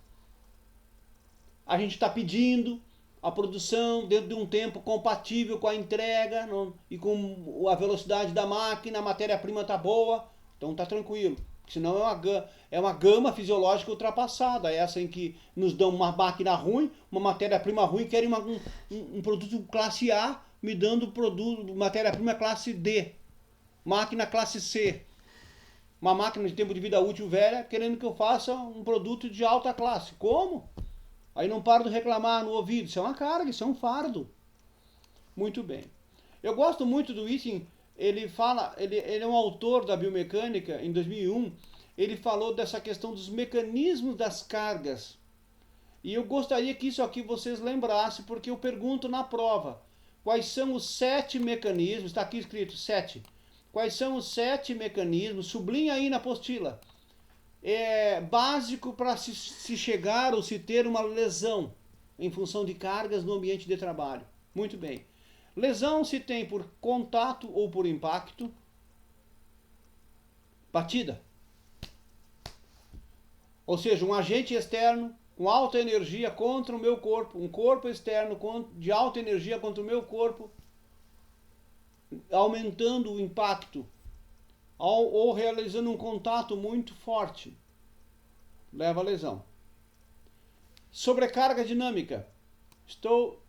A gente está pedindo a produção dentro de um tempo compatível com a entrega e com a velocidade da máquina, a matéria-prima está boa, então está tranquilo. Senão é uma gama fisiológica ultrapassada, essa em que nos dão uma máquina ruim, uma matéria-prima ruim, e querem um produto classe A, me dando matéria-prima classe D, máquina classe C, uma máquina de tempo de vida útil velha, querendo que eu faça um produto de alta classe. Como? Aí não paro de reclamar no ouvido. Isso é uma carga, isso é um fardo. Muito bem. Eu gosto muito do Ising. Ele é um autor da biomecânica, em 2001. Ele falou dessa questão dos mecanismos das cargas. E eu gostaria que isso aqui vocês lembrassem, porque eu pergunto na prova. Quais são os 7 mecanismos? Está aqui escrito 7. Quais são os 7 mecanismos? Sublinha aí na apostila. É básico para se chegar ou se ter uma lesão em função de cargas no ambiente de trabalho. Muito bem. Lesão se tem por contato ou por impacto. Batida. Ou seja, um agente externo com alta energia contra o meu corpo, um corpo externo de alta energia contra o meu corpo, aumentando o impacto ou realizando um contato muito forte. leva a lesão. Sobrecarga dinâmica. Estou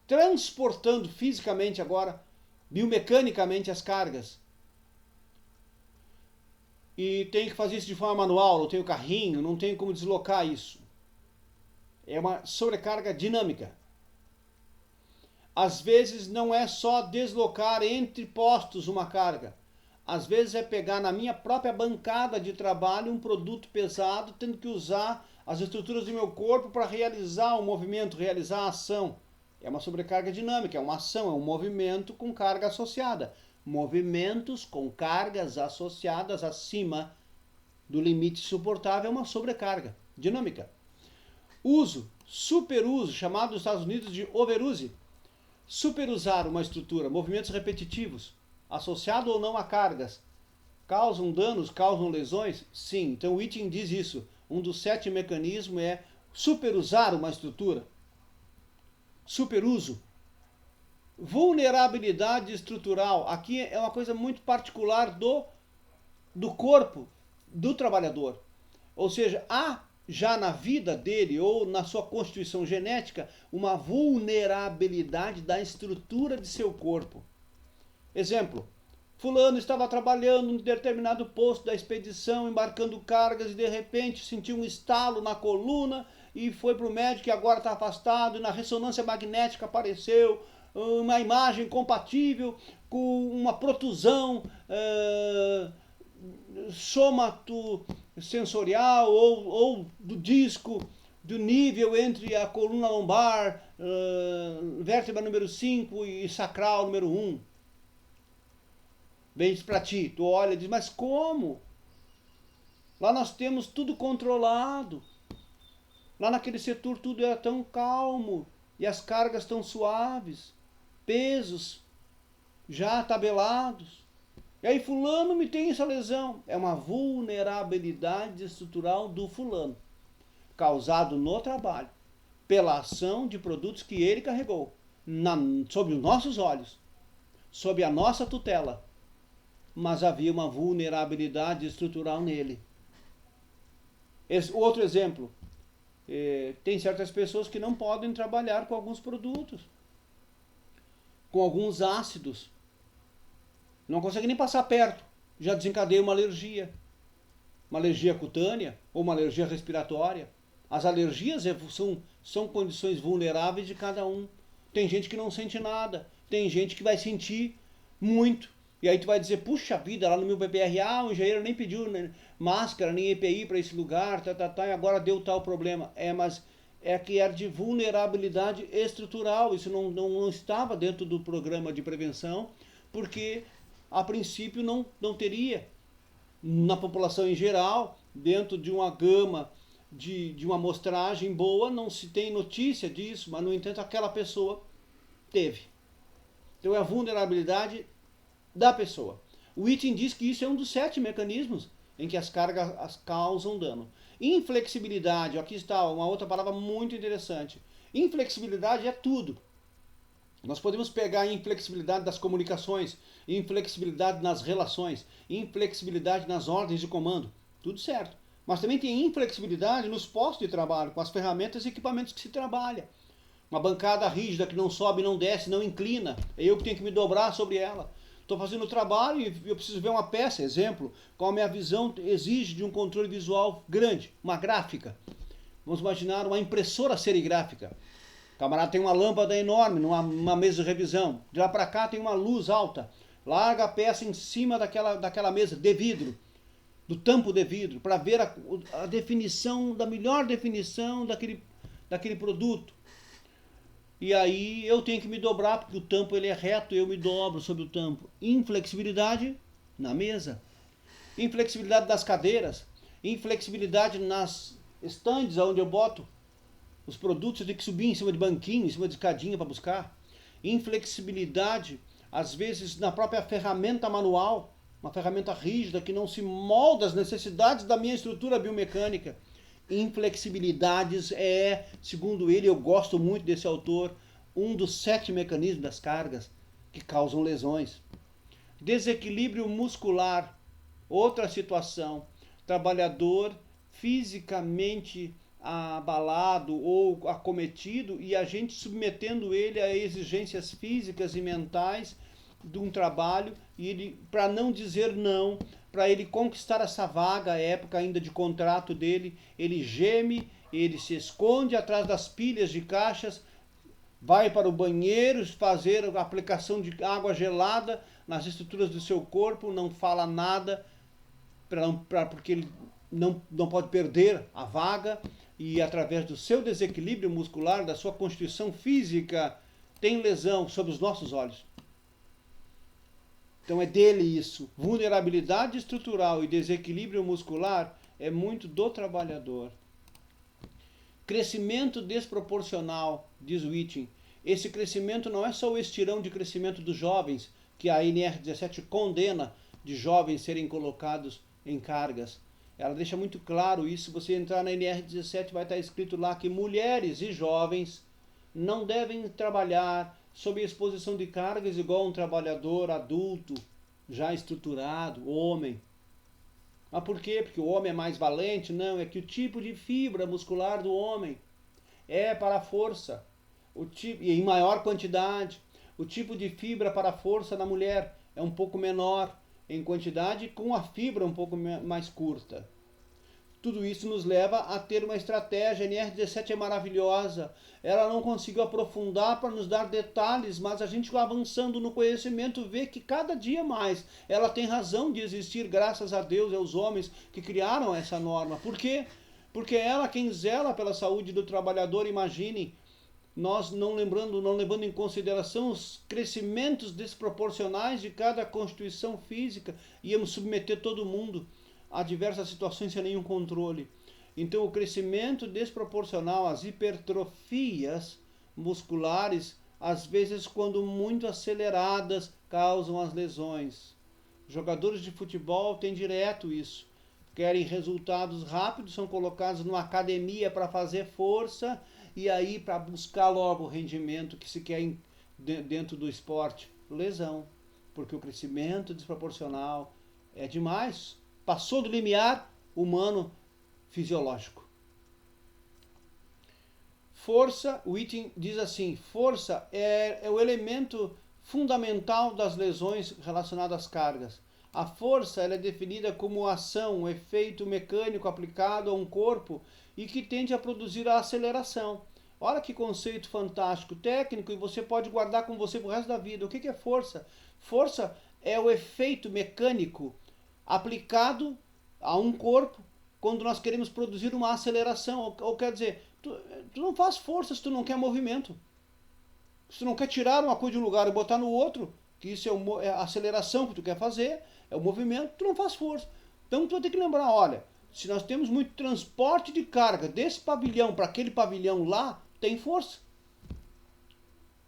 transportando fisicamente agora, biomecanicamente as cargas. E tenho que fazer isso de forma manual, não tenho carrinho, não tenho como deslocar isso. É uma sobrecarga dinâmica. Às vezes não é só deslocar entre postos uma carga. Às vezes é pegar na minha própria bancada de trabalho um produto pesado, tendo que usar as estruturas do meu corpo para realizar o movimento, realizar a ação. É uma sobrecarga dinâmica, é uma ação, é um movimento com carga associada. Movimentos com cargas associadas acima do limite suportável é uma sobrecarga dinâmica. Uso, superuso, chamado nos Estados Unidos de overuse. Superusar uma estrutura, movimentos repetitivos, associado ou não a cargas, causam danos, causam lesões? Sim, então o Witting diz isso. Um dos 7 mecanismos é superusar uma estrutura. Superuso. Vulnerabilidade estrutural. Aqui é uma coisa muito particular do corpo do trabalhador. Ou seja, há já na vida dele ou na sua constituição genética uma vulnerabilidade da estrutura de seu corpo. Exemplo, fulano estava trabalhando em determinado posto da expedição, embarcando cargas e de repente sentiu um estalo na coluna e foi para o médico e agora está afastado e na ressonância magnética apareceu uma imagem compatível com uma protusão somatosensorial ou do disco, do nível entre a coluna lombar, vértebra número 5 e sacral número 1. Vem para ti, tu olha e diz, mas como? Lá nós temos tudo controlado. Lá naquele setor tudo era tão calmo e as cargas tão suaves, pesos já tabelados. E aí fulano me tem essa lesão. É uma vulnerabilidade estrutural do fulano, causado no trabalho, pela ação de produtos que ele carregou, sob os nossos olhos, sob a nossa tutela. Mas havia uma vulnerabilidade estrutural nele. Outro exemplo, tem certas pessoas que não podem trabalhar com alguns produtos, com alguns ácidos, não conseguem nem passar perto, já desencadeia uma alergia cutânea ou uma alergia respiratória. As alergias são condições vulneráveis de cada um. Tem gente que não sente nada, tem gente que vai sentir muito. E aí tu vai dizer, puxa vida, lá no meu PPRA o engenheiro nem pediu máscara, nem EPI para esse lugar, e agora deu tal problema. Mas é que era de vulnerabilidade estrutural, isso não estava dentro do programa de prevenção, porque a princípio não teria. Na população em geral, dentro de uma gama de uma amostragem boa, não se tem notícia disso, mas no entanto aquela pessoa teve. Então é a vulnerabilidade da pessoa. O Witting diz que isso é um dos 7 mecanismos em que as cargas causam dano. Inflexibilidade, aqui está uma outra palavra muito interessante. Inflexibilidade é tudo. Nós podemos pegar a inflexibilidade das comunicações, inflexibilidade nas relações, inflexibilidade nas ordens de comando, tudo certo. Mas também tem inflexibilidade nos postos de trabalho, com as ferramentas e equipamentos que se trabalha. Uma bancada rígida que não sobe, não desce, não inclina, é eu que tenho que me dobrar sobre ela. Estou fazendo o trabalho e eu preciso ver uma peça, exemplo, qual a minha visão exige de um controle visual grande, uma gráfica. Vamos imaginar uma impressora serigráfica. O camarada tem uma lâmpada enorme numa mesa de revisão. De lá para cá tem uma luz alta. Larga a peça em cima daquela mesa de vidro, do tampo de vidro, para ver a definição, da melhor definição daquele produto. E aí eu tenho que me dobrar, porque o tampo ele é reto, eu me dobro sobre o tampo. Inflexibilidade na mesa. Inflexibilidade das cadeiras. Inflexibilidade nas estandes onde eu boto os produtos, eu tenho que subir em cima de banquinho, em cima de escadinha para buscar. Inflexibilidade, às vezes, na própria ferramenta manual, uma ferramenta rígida que não se molda às necessidades da minha estrutura biomecânica. Inflexibilidades segundo ele, eu gosto muito desse autor, um dos 7 mecanismos das cargas que causam lesões. Desequilíbrio muscular, outra situação. Trabalhador fisicamente abalado ou acometido e a gente submetendo ele a exigências físicas e mentais de um trabalho, e ele, para não dizer não, para ele conquistar essa vaga, a época ainda de contrato dele, ele geme, ele se esconde atrás das pilhas de caixas, vai para o banheiro fazer a aplicação de água gelada nas estruturas do seu corpo, não fala nada, porque ele não pode perder a vaga, e através do seu desequilíbrio muscular, da sua constituição física, tem lesão sob os nossos olhos. Então é dele isso. Vulnerabilidade estrutural e desequilíbrio muscular é muito do trabalhador. Crescimento desproporcional, diz Whitting. Esse crescimento não é só o estirão de crescimento dos jovens, que a NR17 condena de jovens serem colocados em cargas. Ela deixa muito claro isso. Se você entrar na NR17, vai estar escrito lá que mulheres e jovens não devem trabalhar sob exposição de cargas igual um trabalhador adulto, já estruturado, homem. Mas por quê? Porque o homem é mais valente? Não, é que o tipo de fibra muscular do homem é para a força, e em maior quantidade. O tipo de fibra para a força na mulher é um pouco menor em quantidade, com a fibra um pouco mais curta. Tudo isso nos leva a ter uma estratégia. A NR17 é maravilhosa. Ela não conseguiu aprofundar para nos dar detalhes, mas a gente avançando no conhecimento vê que cada dia mais ela tem razão de existir, graças a Deus e aos homens que criaram essa norma. Por quê? Porque é ela quem zela pela saúde do trabalhador. Imagine, nós não levando em consideração os crescimentos desproporcionais de cada constituição física, íamos submeter todo mundo a diversas situações sem nenhum controle. Então o crescimento desproporcional, as hipertrofias musculares, às vezes quando muito aceleradas, causam as lesões. Jogadores de futebol têm direto isso. Querem resultados rápidos, são colocados numa academia para fazer força, e aí para buscar logo o rendimento que se quer dentro do esporte. Lesão, porque o crescimento desproporcional é demais. Passou do limiar humano fisiológico. Força, Whitting diz assim, força é o elemento fundamental das lesões relacionadas às cargas. A força ela é definida como ação, um efeito mecânico aplicado a um corpo e que tende a produzir a aceleração. Olha que conceito fantástico, técnico, e você pode guardar com você pro resto da vida. O que é força? Força é o efeito mecânico aplicado a um corpo quando nós queremos produzir uma aceleração. Ou quer dizer, tu não faz força se tu não quer movimento. Se tu não quer tirar uma coisa de um lugar e botar no outro, que isso é a aceleração que tu quer fazer, é o movimento, tu não faz força. Então tu vai ter que lembrar, olha, se nós temos muito transporte de carga desse pavilhão para aquele pavilhão lá, tem força.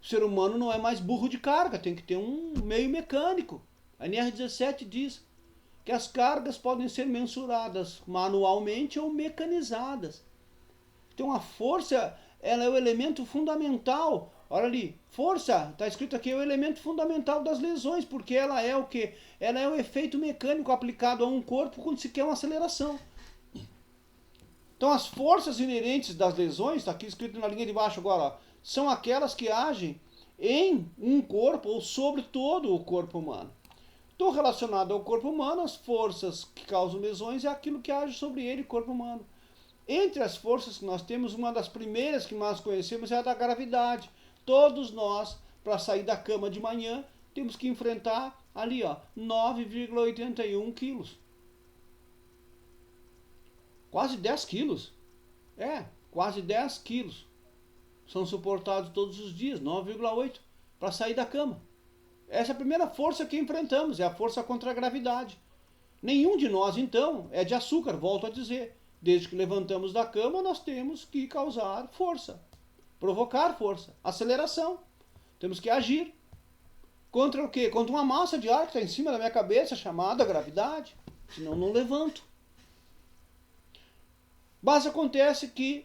O ser humano não é mais burro de carga, tem que ter um meio mecânico. A NR17 diz que as cargas podem ser mensuradas manualmente ou mecanizadas. Então a força, ela é o elemento fundamental. Olha ali, força, está escrito aqui, é o elemento fundamental das lesões, porque ela é o quê? Ela é o efeito mecânico aplicado a um corpo quando se quer uma aceleração. Então as forças inerentes das lesões, está aqui escrito na linha de baixo agora, ó, são aquelas que agem em um corpo ou sobre todo o corpo humano. Então, relacionado ao corpo humano, as forças que causam lesões é aquilo que age sobre ele, o corpo humano. Entre as forças que nós temos, uma das primeiras que nós conhecemos é a da gravidade. Todos nós, para sair da cama de manhã, temos que enfrentar ali, ó, 9,81 quilos. Quase 10 quilos. Quase 10 quilos. São suportados todos os dias, 9,8, para sair da cama. Essa é a primeira força que enfrentamos, é a força contra a gravidade. Nenhum de nós, então, é de açúcar, volto a dizer. Desde que levantamos da cama, nós temos que causar força, provocar força, aceleração. Temos que agir. Contra o quê? Contra uma massa de ar que está em cima da minha cabeça, chamada gravidade. Senão não levanto. Mas acontece que,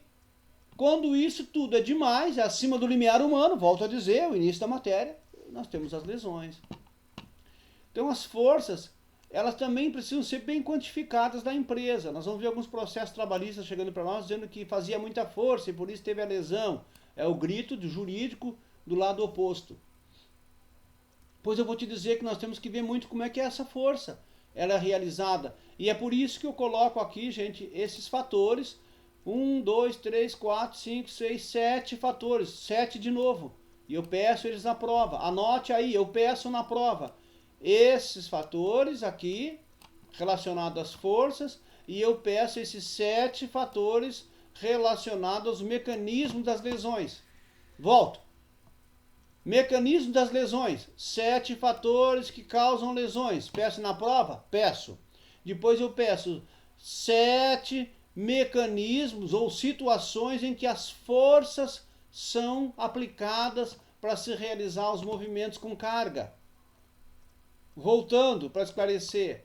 quando isso tudo é demais, é acima do limiar humano, volto a dizer, o início da matéria, nós temos as lesões. Então as forças, elas também precisam ser bem quantificadas na empresa. Nós vamos ver alguns processos trabalhistas chegando para nós dizendo que fazia muita força e por isso teve a lesão. É o grito do jurídico do lado oposto. Pois eu vou te dizer que nós temos que ver muito como é que é essa força. Ela é realizada. E é por isso que eu coloco aqui, gente, esses fatores. 1, 2, 3, 4, 5, 6, 7 fatores. 7 de novo. E eu peço eles na prova. Anote aí, eu peço na prova. Esses fatores aqui, relacionados às forças, e eu peço esses 7 fatores relacionados aos mecanismos das lesões. Volto. Mecanismo das lesões. 7 fatores que causam lesões. Peço na prova? Peço. Depois eu peço 7 mecanismos ou situações em que as forças são aplicadas para se realizar os movimentos com carga. Voltando para esclarecer.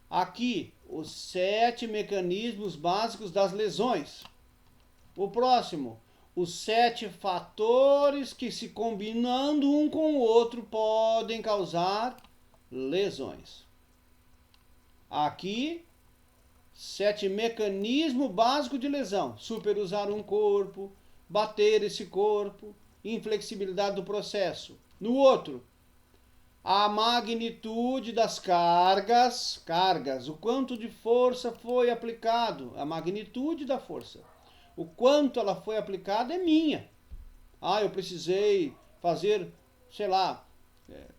Aqui, os 7 mecanismos básicos das lesões. O próximo, os 7 fatores que, se combinando um com o outro, podem causar lesões. Aqui, 7 mecanismos básicos de lesão. Superusar um corpo, bater esse corpo, inflexibilidade do processo. No outro, a magnitude das cargas, o quanto de força foi aplicado, a magnitude da força. O quanto ela foi aplicada é minha. Eu precisei fazer, sei lá,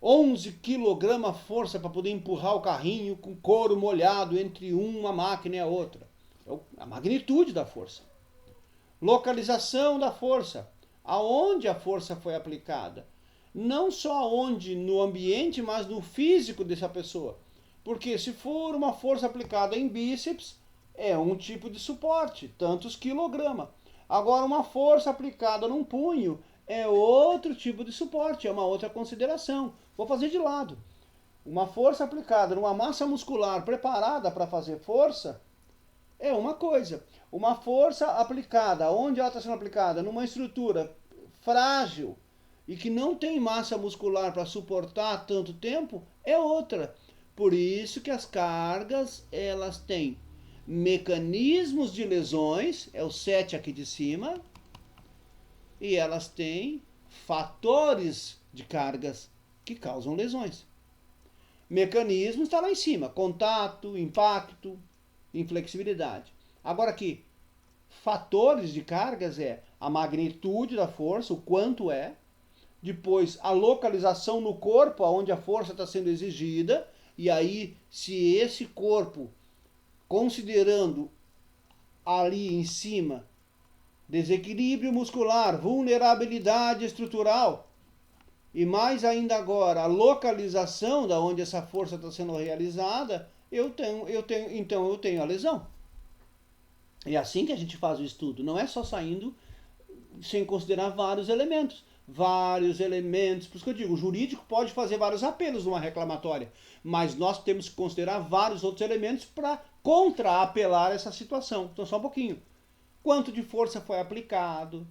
11 kg força para poder empurrar o carrinho com couro molhado entre uma máquina e a outra. É a magnitude da força. Localização da força. Aonde a força foi aplicada. Não só onde no ambiente, mas no físico dessa pessoa. Porque se for uma força aplicada em bíceps, é um tipo de suporte, tantos quilogramas. Agora, uma força aplicada num punho é outro tipo de suporte, é uma outra consideração. Vou fazer de lado. Uma força aplicada numa massa muscular preparada para fazer força é uma coisa. Uma força aplicada, onde ela está sendo aplicada? Numa estrutura frágil e que não tem massa muscular para suportar tanto tempo, é outra. Por isso que as cargas, elas têm mecanismos de lesões, é o 7 aqui de cima, e elas têm fatores de cargas que causam lesões. Mecanismo está lá em cima, contato, impacto, inflexibilidade. Agora aqui, fatores de cargas é a magnitude da força, o quanto é, depois a localização no corpo, onde a força está sendo exigida, e aí se esse corpo, considerando ali em cima desequilíbrio muscular, vulnerabilidade estrutural, e mais ainda agora a localização da onde essa força está sendo realizada, eu tenho a lesão. É assim que a gente faz o estudo, não é só saindo sem considerar vários elementos. Por isso que eu digo, o jurídico pode fazer vários apelos numa reclamatória, mas nós temos que considerar vários outros elementos para contra-apelar essa situação. Então, só um pouquinho. Quanto de força foi aplicado,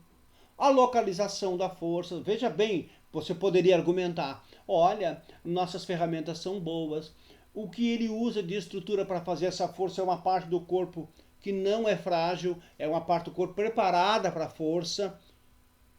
a localização da força. Veja bem, você poderia argumentar, olha, nossas ferramentas são boas, o que ele usa de estrutura para fazer essa força é uma parte do corpo que não é frágil, é uma parte do corpo preparada para a força,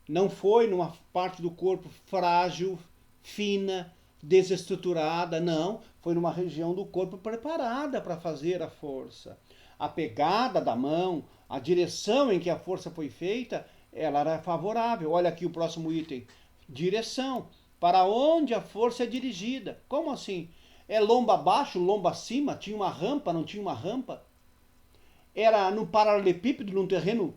não foi numa parte do corpo frágil, fina, desestruturada, não, foi numa região do corpo preparada para fazer a força. A pegada da mão, a direção em que a força foi feita, ela era favorável. Olha aqui o próximo item. Direção. Para onde a força é dirigida. Como assim? É lomba abaixo, lomba acima? Tinha uma rampa, não tinha uma rampa? Era no paralelepípedo, num terreno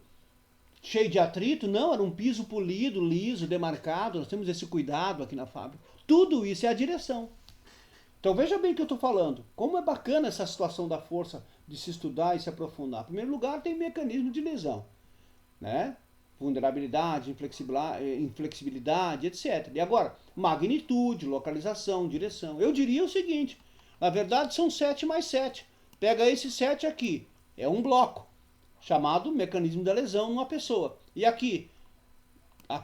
cheio de atrito? Não, era um piso polido, liso, demarcado. Nós temos esse cuidado aqui na fábrica. Tudo isso é a direção. Então veja bem o que eu estou falando. Como é bacana essa situação da força de se estudar e se aprofundar. Em primeiro lugar, tem mecanismo de lesão, né? Vulnerabilidade, inflexibilidade, etc. E agora, magnitude, localização, direção. Eu diria o seguinte, na verdade são 7 mais 7. Pega esse 7 aqui, é um bloco, chamado mecanismo da lesão numa pessoa. E aqui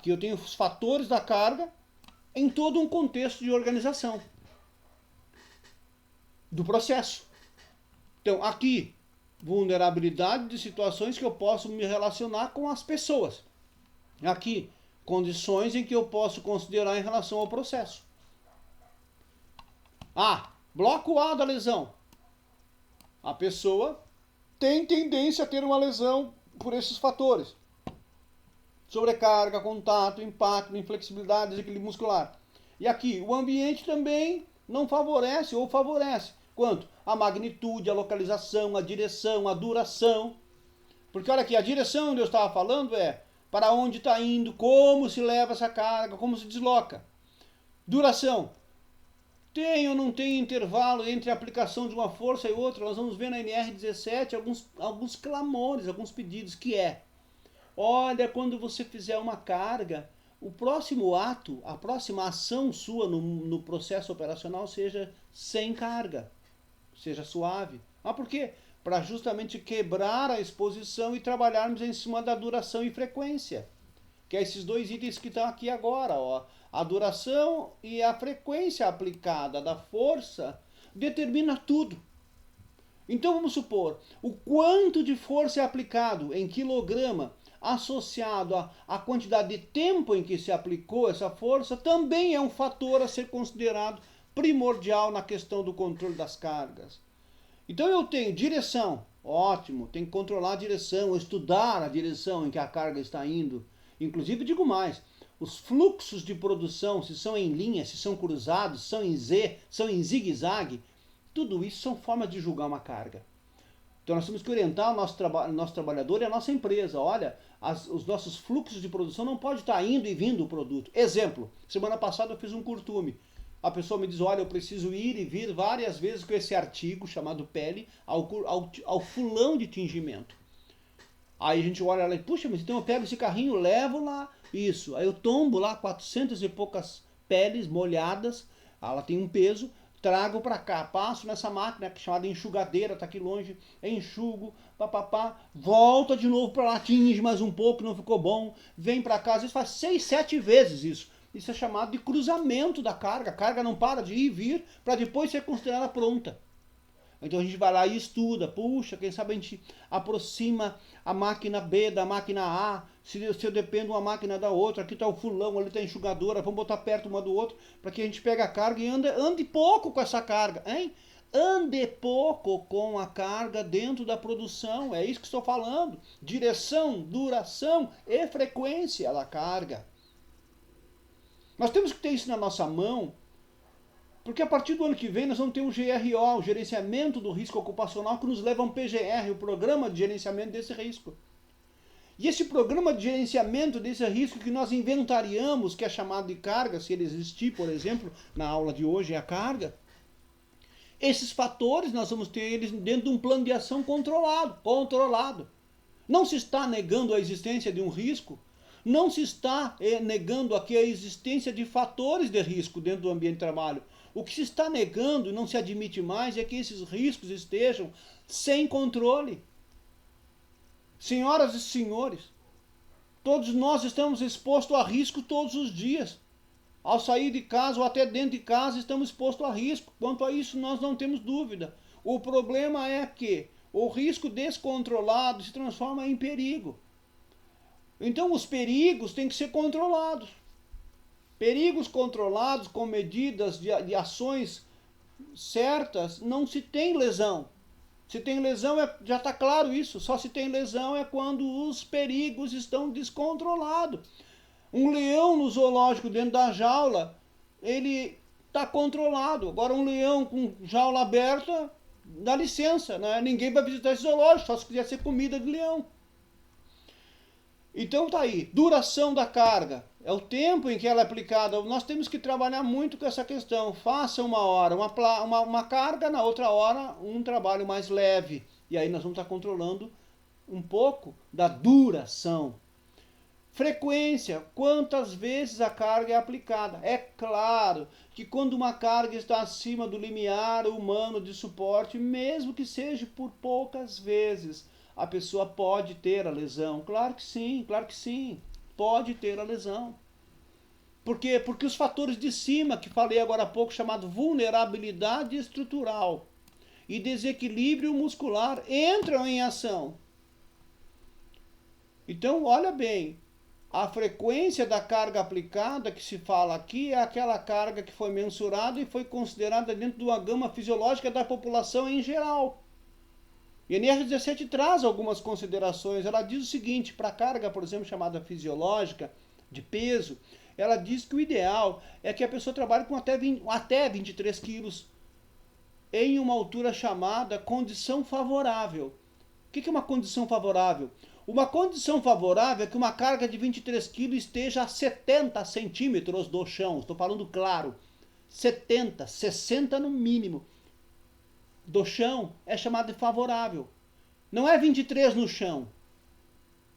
eu tenho os fatores da carga em todo um contexto de organização. do processo. Então, aqui, vulnerabilidade de situações que eu posso me relacionar com as pessoas. Aqui, condições em que eu posso considerar em relação ao processo. Bloco A da lesão. A pessoa tem tendência a ter uma lesão por esses fatores. Sobrecarga, contato, impacto, inflexibilidade, desequilíbrio muscular. E aqui, o ambiente também não favorece ou favorece. Quanto? A magnitude, a localização, a direção, a duração. Porque olha aqui, a direção onde eu estava falando é para onde está indo, como se leva essa carga, como se desloca. Duração. Tem ou não tem intervalo entre a aplicação de uma força e outra? Nós vamos ver na NR17 alguns clamores, alguns pedidos, que é: olha, quando você fizer uma carga, o próximo ato, a próxima ação sua no processo operacional seja sem carga, seja suave. Por quê? Para justamente quebrar a exposição e trabalharmos em cima da duração e frequência. Que é esses dois itens que estão aqui agora, ó. A duração e a frequência aplicada da força determina tudo. Então vamos supor, o quanto de força é aplicado em quilograma associado à quantidade de tempo em que se aplicou essa força também é um fator a ser considerado primordial na questão do controle das cargas. Então eu tenho direção, ótimo, tem que controlar a direção, estudar a direção em que a carga está indo. Inclusive, digo mais, os fluxos de produção, se são em linha, se são cruzados, são em Z, são em zigue-zague, tudo isso são formas de julgar uma carga. Então nós temos que orientar o nosso trabalhador e a nossa empresa. Olha, os nossos fluxos de produção não pode estar indo e vindo o produto. Exemplo, semana passada eu fiz um curtume. A pessoa me diz, olha, eu preciso ir e vir várias vezes com esse artigo chamado pele ao fulão de tingimento. Aí a gente olha ela e, puxa, mas então eu pego esse carrinho, levo lá, isso. Aí eu tombo lá 400 e poucas peles molhadas, ela tem um peso, trago para cá, passo nessa máquina chamada enxugadeira, tá aqui longe, enxugo, volta de novo para lá, tinge mais um pouco, não ficou bom, vem para cá, às vezes faz 6, 7 vezes isso. Isso é chamado de cruzamento da carga. A carga não para de ir e vir para depois ser considerada pronta. Então a gente vai lá e estuda. Puxa, quem sabe a gente aproxima a máquina B da máquina A. Se eu dependo uma máquina da outra. Aqui está o fulão, ali está a enxugadora. Vamos botar perto uma do outro para que a gente pegue a carga e ande pouco com essa carga. Hein? Ande pouco com a carga dentro da produção. É isso que estou falando. Direção, duração e frequência da carga. Nós temos que ter isso na nossa mão, porque a partir do ano que vem nós vamos ter um GRO, o Gerenciamento do Risco Ocupacional, que nos leva a um PGR, o Programa de Gerenciamento desse Risco. E esse programa de gerenciamento desse risco que nós inventariamos, que é chamado de carga, se ele existir, por exemplo, na aula de hoje é a carga, esses fatores nós vamos ter eles dentro de um plano de ação controlado. Não se está negando a existência de um risco, não se está negando aqui a existência de fatores de risco dentro do ambiente de trabalho. O que se está negando e não se admite mais é que esses riscos estejam sem controle. Senhoras e senhores, todos nós estamos expostos a risco todos os dias. Ao sair de casa ou até dentro de casa estamos expostos a risco. Quanto a isso nós não temos dúvida. O problema é que o risco descontrolado se transforma em perigo. Então os perigos têm que ser controlados. Perigos controlados com medidas de ações certas, não se tem lesão. Se tem lesão, já está claro isso. Só se tem lesão é quando os perigos estão descontrolados. Um leão no zoológico dentro da jaula, ele está controlado. Agora um leão com jaula aberta, dá licença, né? Ninguém vai visitar esse zoológico, só se quiser ser comida de leão. Então tá aí, duração da carga, é o tempo em que ela é aplicada. Nós temos que trabalhar muito com essa questão. Faça uma hora uma carga, na outra hora um trabalho mais leve. E aí nós vamos estar controlando um pouco da duração. Frequência, quantas vezes a carga é aplicada. É claro que quando uma carga está acima do limiar humano de suporte, mesmo que seja por poucas vezes, a pessoa pode ter a lesão. Claro que sim, pode ter a lesão. Por quê? Porque os fatores de cima, que falei agora há pouco, chamado vulnerabilidade estrutural. e desequilíbrio muscular entram em ação. Então, olha bem, a frequência da carga aplicada que se fala aqui é aquela carga que foi mensurada e foi considerada dentro de uma gama fisiológica da população em geral. E a NR17 traz algumas considerações. Ela diz o seguinte, para a carga, por exemplo, chamada fisiológica, de peso, ela diz que o ideal é que a pessoa trabalhe com até 23 quilos em uma altura chamada condição favorável. O que é uma condição favorável? Uma condição favorável é que uma carga de 23 kg esteja a 70 centímetros do chão. Estou falando claro. 70, 60 no mínimo. Do chão é chamado de favorável. Não é 23 no chão.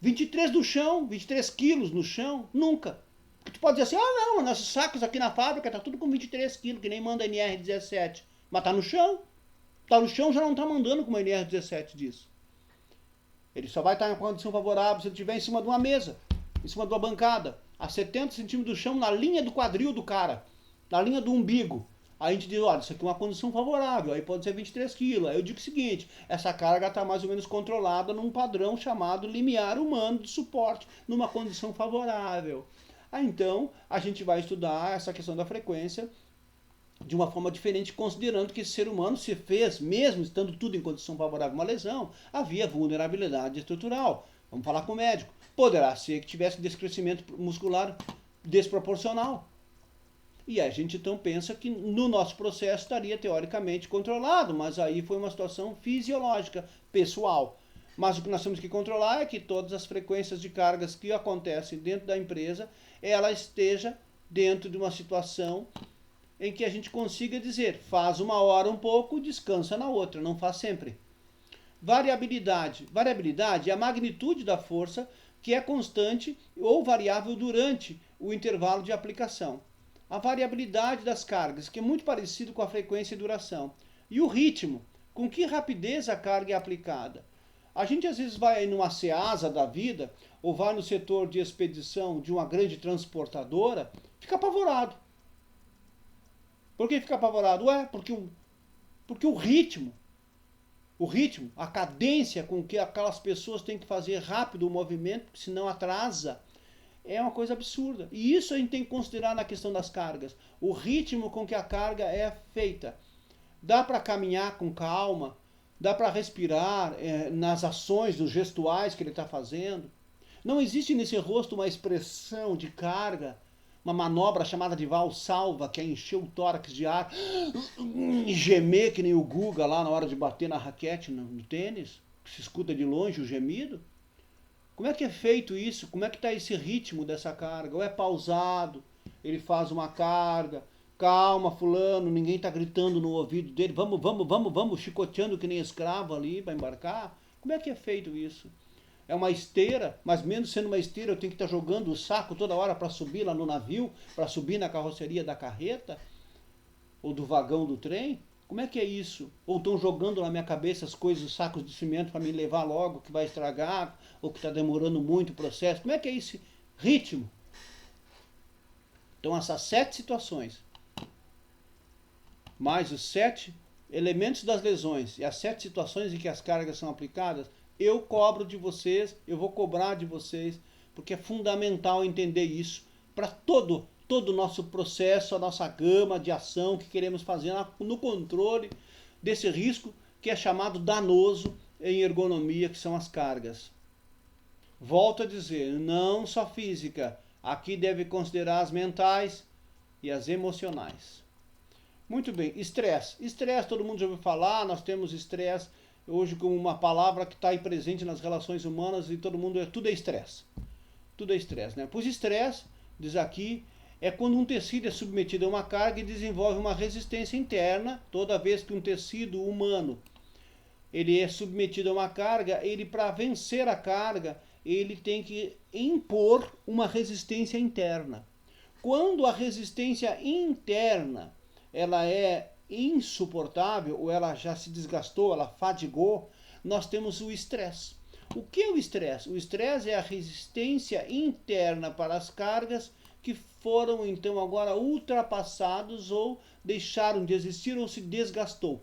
23 no chão, 23 quilos no chão, nunca. Porque tu pode dizer assim, não, nossos sacos aqui na fábrica tá tudo com 23 quilos, que nem manda a NR17. Mas tá no chão. Tá no chão, já não tá mandando como a NR17 diz. Ele só vai estar em condição favorável se ele estiver em cima de uma mesa, em cima de uma bancada, a 70 centímetros do chão, na linha do quadril do cara, na linha do umbigo. Aí a gente diz, olha, isso aqui é uma condição favorável, aí pode ser 23 quilos. Aí eu digo o seguinte, essa carga está mais ou menos controlada num padrão chamado limiar humano de suporte, numa condição favorável. Aí então, a gente vai estudar essa questão da frequência de uma forma diferente, considerando que esse ser humano se fez, mesmo estando tudo em condição favorável a uma lesão, havia vulnerabilidade estrutural. Vamos falar com o médico. Poderá ser que tivesse descrescimento muscular desproporcional. E a gente então pensa que no nosso processo estaria teoricamente controlado, mas aí foi uma situação fisiológica, pessoal. Mas o que nós temos que controlar é que todas as frequências de cargas que acontecem dentro da empresa, ela esteja dentro de uma situação em que a gente consiga dizer, faz uma hora um pouco, descansa na outra, não faz sempre. Variabilidade. Variabilidade é a magnitude da força que é constante ou variável durante o intervalo de aplicação. A variabilidade das cargas, que é muito parecido com a frequência e duração. E o ritmo, com que rapidez a carga é aplicada. A gente às vezes vai numa Ceasa da vida, ou vai no setor de expedição de uma grande transportadora, fica apavorado. Por que fica apavorado? Porque o ritmo, a cadência com que aquelas pessoas têm que fazer rápido o movimento, porque senão atrasa, é uma coisa absurda. E isso a gente tem que considerar na questão das cargas. O ritmo com que a carga é feita. Dá para caminhar com calma, dá para respirar nas ações, nos gestuais que ele está fazendo. Não existe nesse rosto uma expressão de carga, uma manobra chamada de valsalva, que é encher o tórax de ar e gemer que nem o Guga lá na hora de bater na raquete no tênis, que se escuta de longe o gemido. Como é que é feito isso? Como é que está esse ritmo dessa carga? Ou é pausado, ele faz uma carga, calma fulano, ninguém está gritando no ouvido dele, vamos, chicoteando que nem escravo ali para embarcar? Como é que é feito isso? É uma esteira, mas mesmo sendo uma esteira, eu tenho que estar jogando o saco toda hora para subir lá no navio, para subir na carroceria da carreta, ou do vagão do trem? Como é que é isso? Ou estão jogando na minha cabeça as coisas, os sacos de cimento para me levar logo, que vai estragar, ou que está demorando muito o processo? Como é que é esse ritmo? Então essas 7 situações, mais os 7 elementos das lesões e as 7 situações em que as cargas são aplicadas, eu cobro de vocês, eu vou cobrar de vocês, porque é fundamental entender isso para todo o nosso processo, a nossa gama de ação que queremos fazer no controle desse risco que é chamado danoso em ergonomia, que são as cargas. Volto a dizer, não só física, aqui deve considerar as mentais e as emocionais. Muito bem, estresse. Estresse, todo mundo já ouviu falar, nós temos estresse hoje como uma palavra que está aí presente nas relações humanas e todo mundo, tudo é estresse. Tudo é estresse, né? Pois estresse, diz aqui, é quando um tecido é submetido a uma carga e desenvolve uma resistência interna. Toda vez que um tecido humano ele é submetido a uma carga, ele, para vencer a carga, ele tem que impor uma resistência interna. Quando a resistência interna ela é insuportável, ou ela já se desgastou, ela fadigou, nós temos o estresse. O que é o estresse? O estresse é a resistência interna para as cargas que foram então agora ultrapassados ou deixaram de existir ou se desgastou.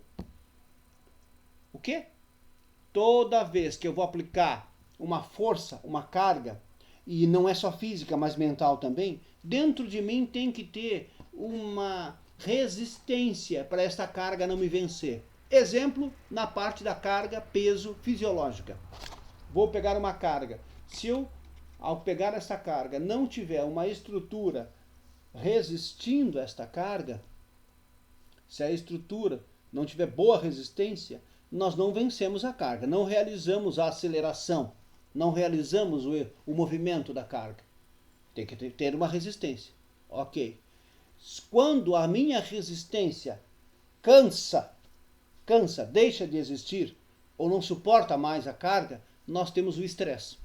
quê? Toda vez que eu vou aplicar uma força, uma carga, e não é só física, mas mental também, dentro de mim tem que ter uma resistência para esta carga não me vencer. Exemplo, na parte da carga peso fisiológica. Vou pegar uma carga. Se eu, ao pegar esta carga, não tiver uma estrutura resistindo a esta carga, se a estrutura não tiver boa resistência, nós não vencemos a carga, não realizamos a aceleração, não realizamos o movimento da carga. Tem que ter uma resistência. Ok. Quando a minha resistência cansa, deixa de existir, ou não suporta mais a carga, nós temos o estresse.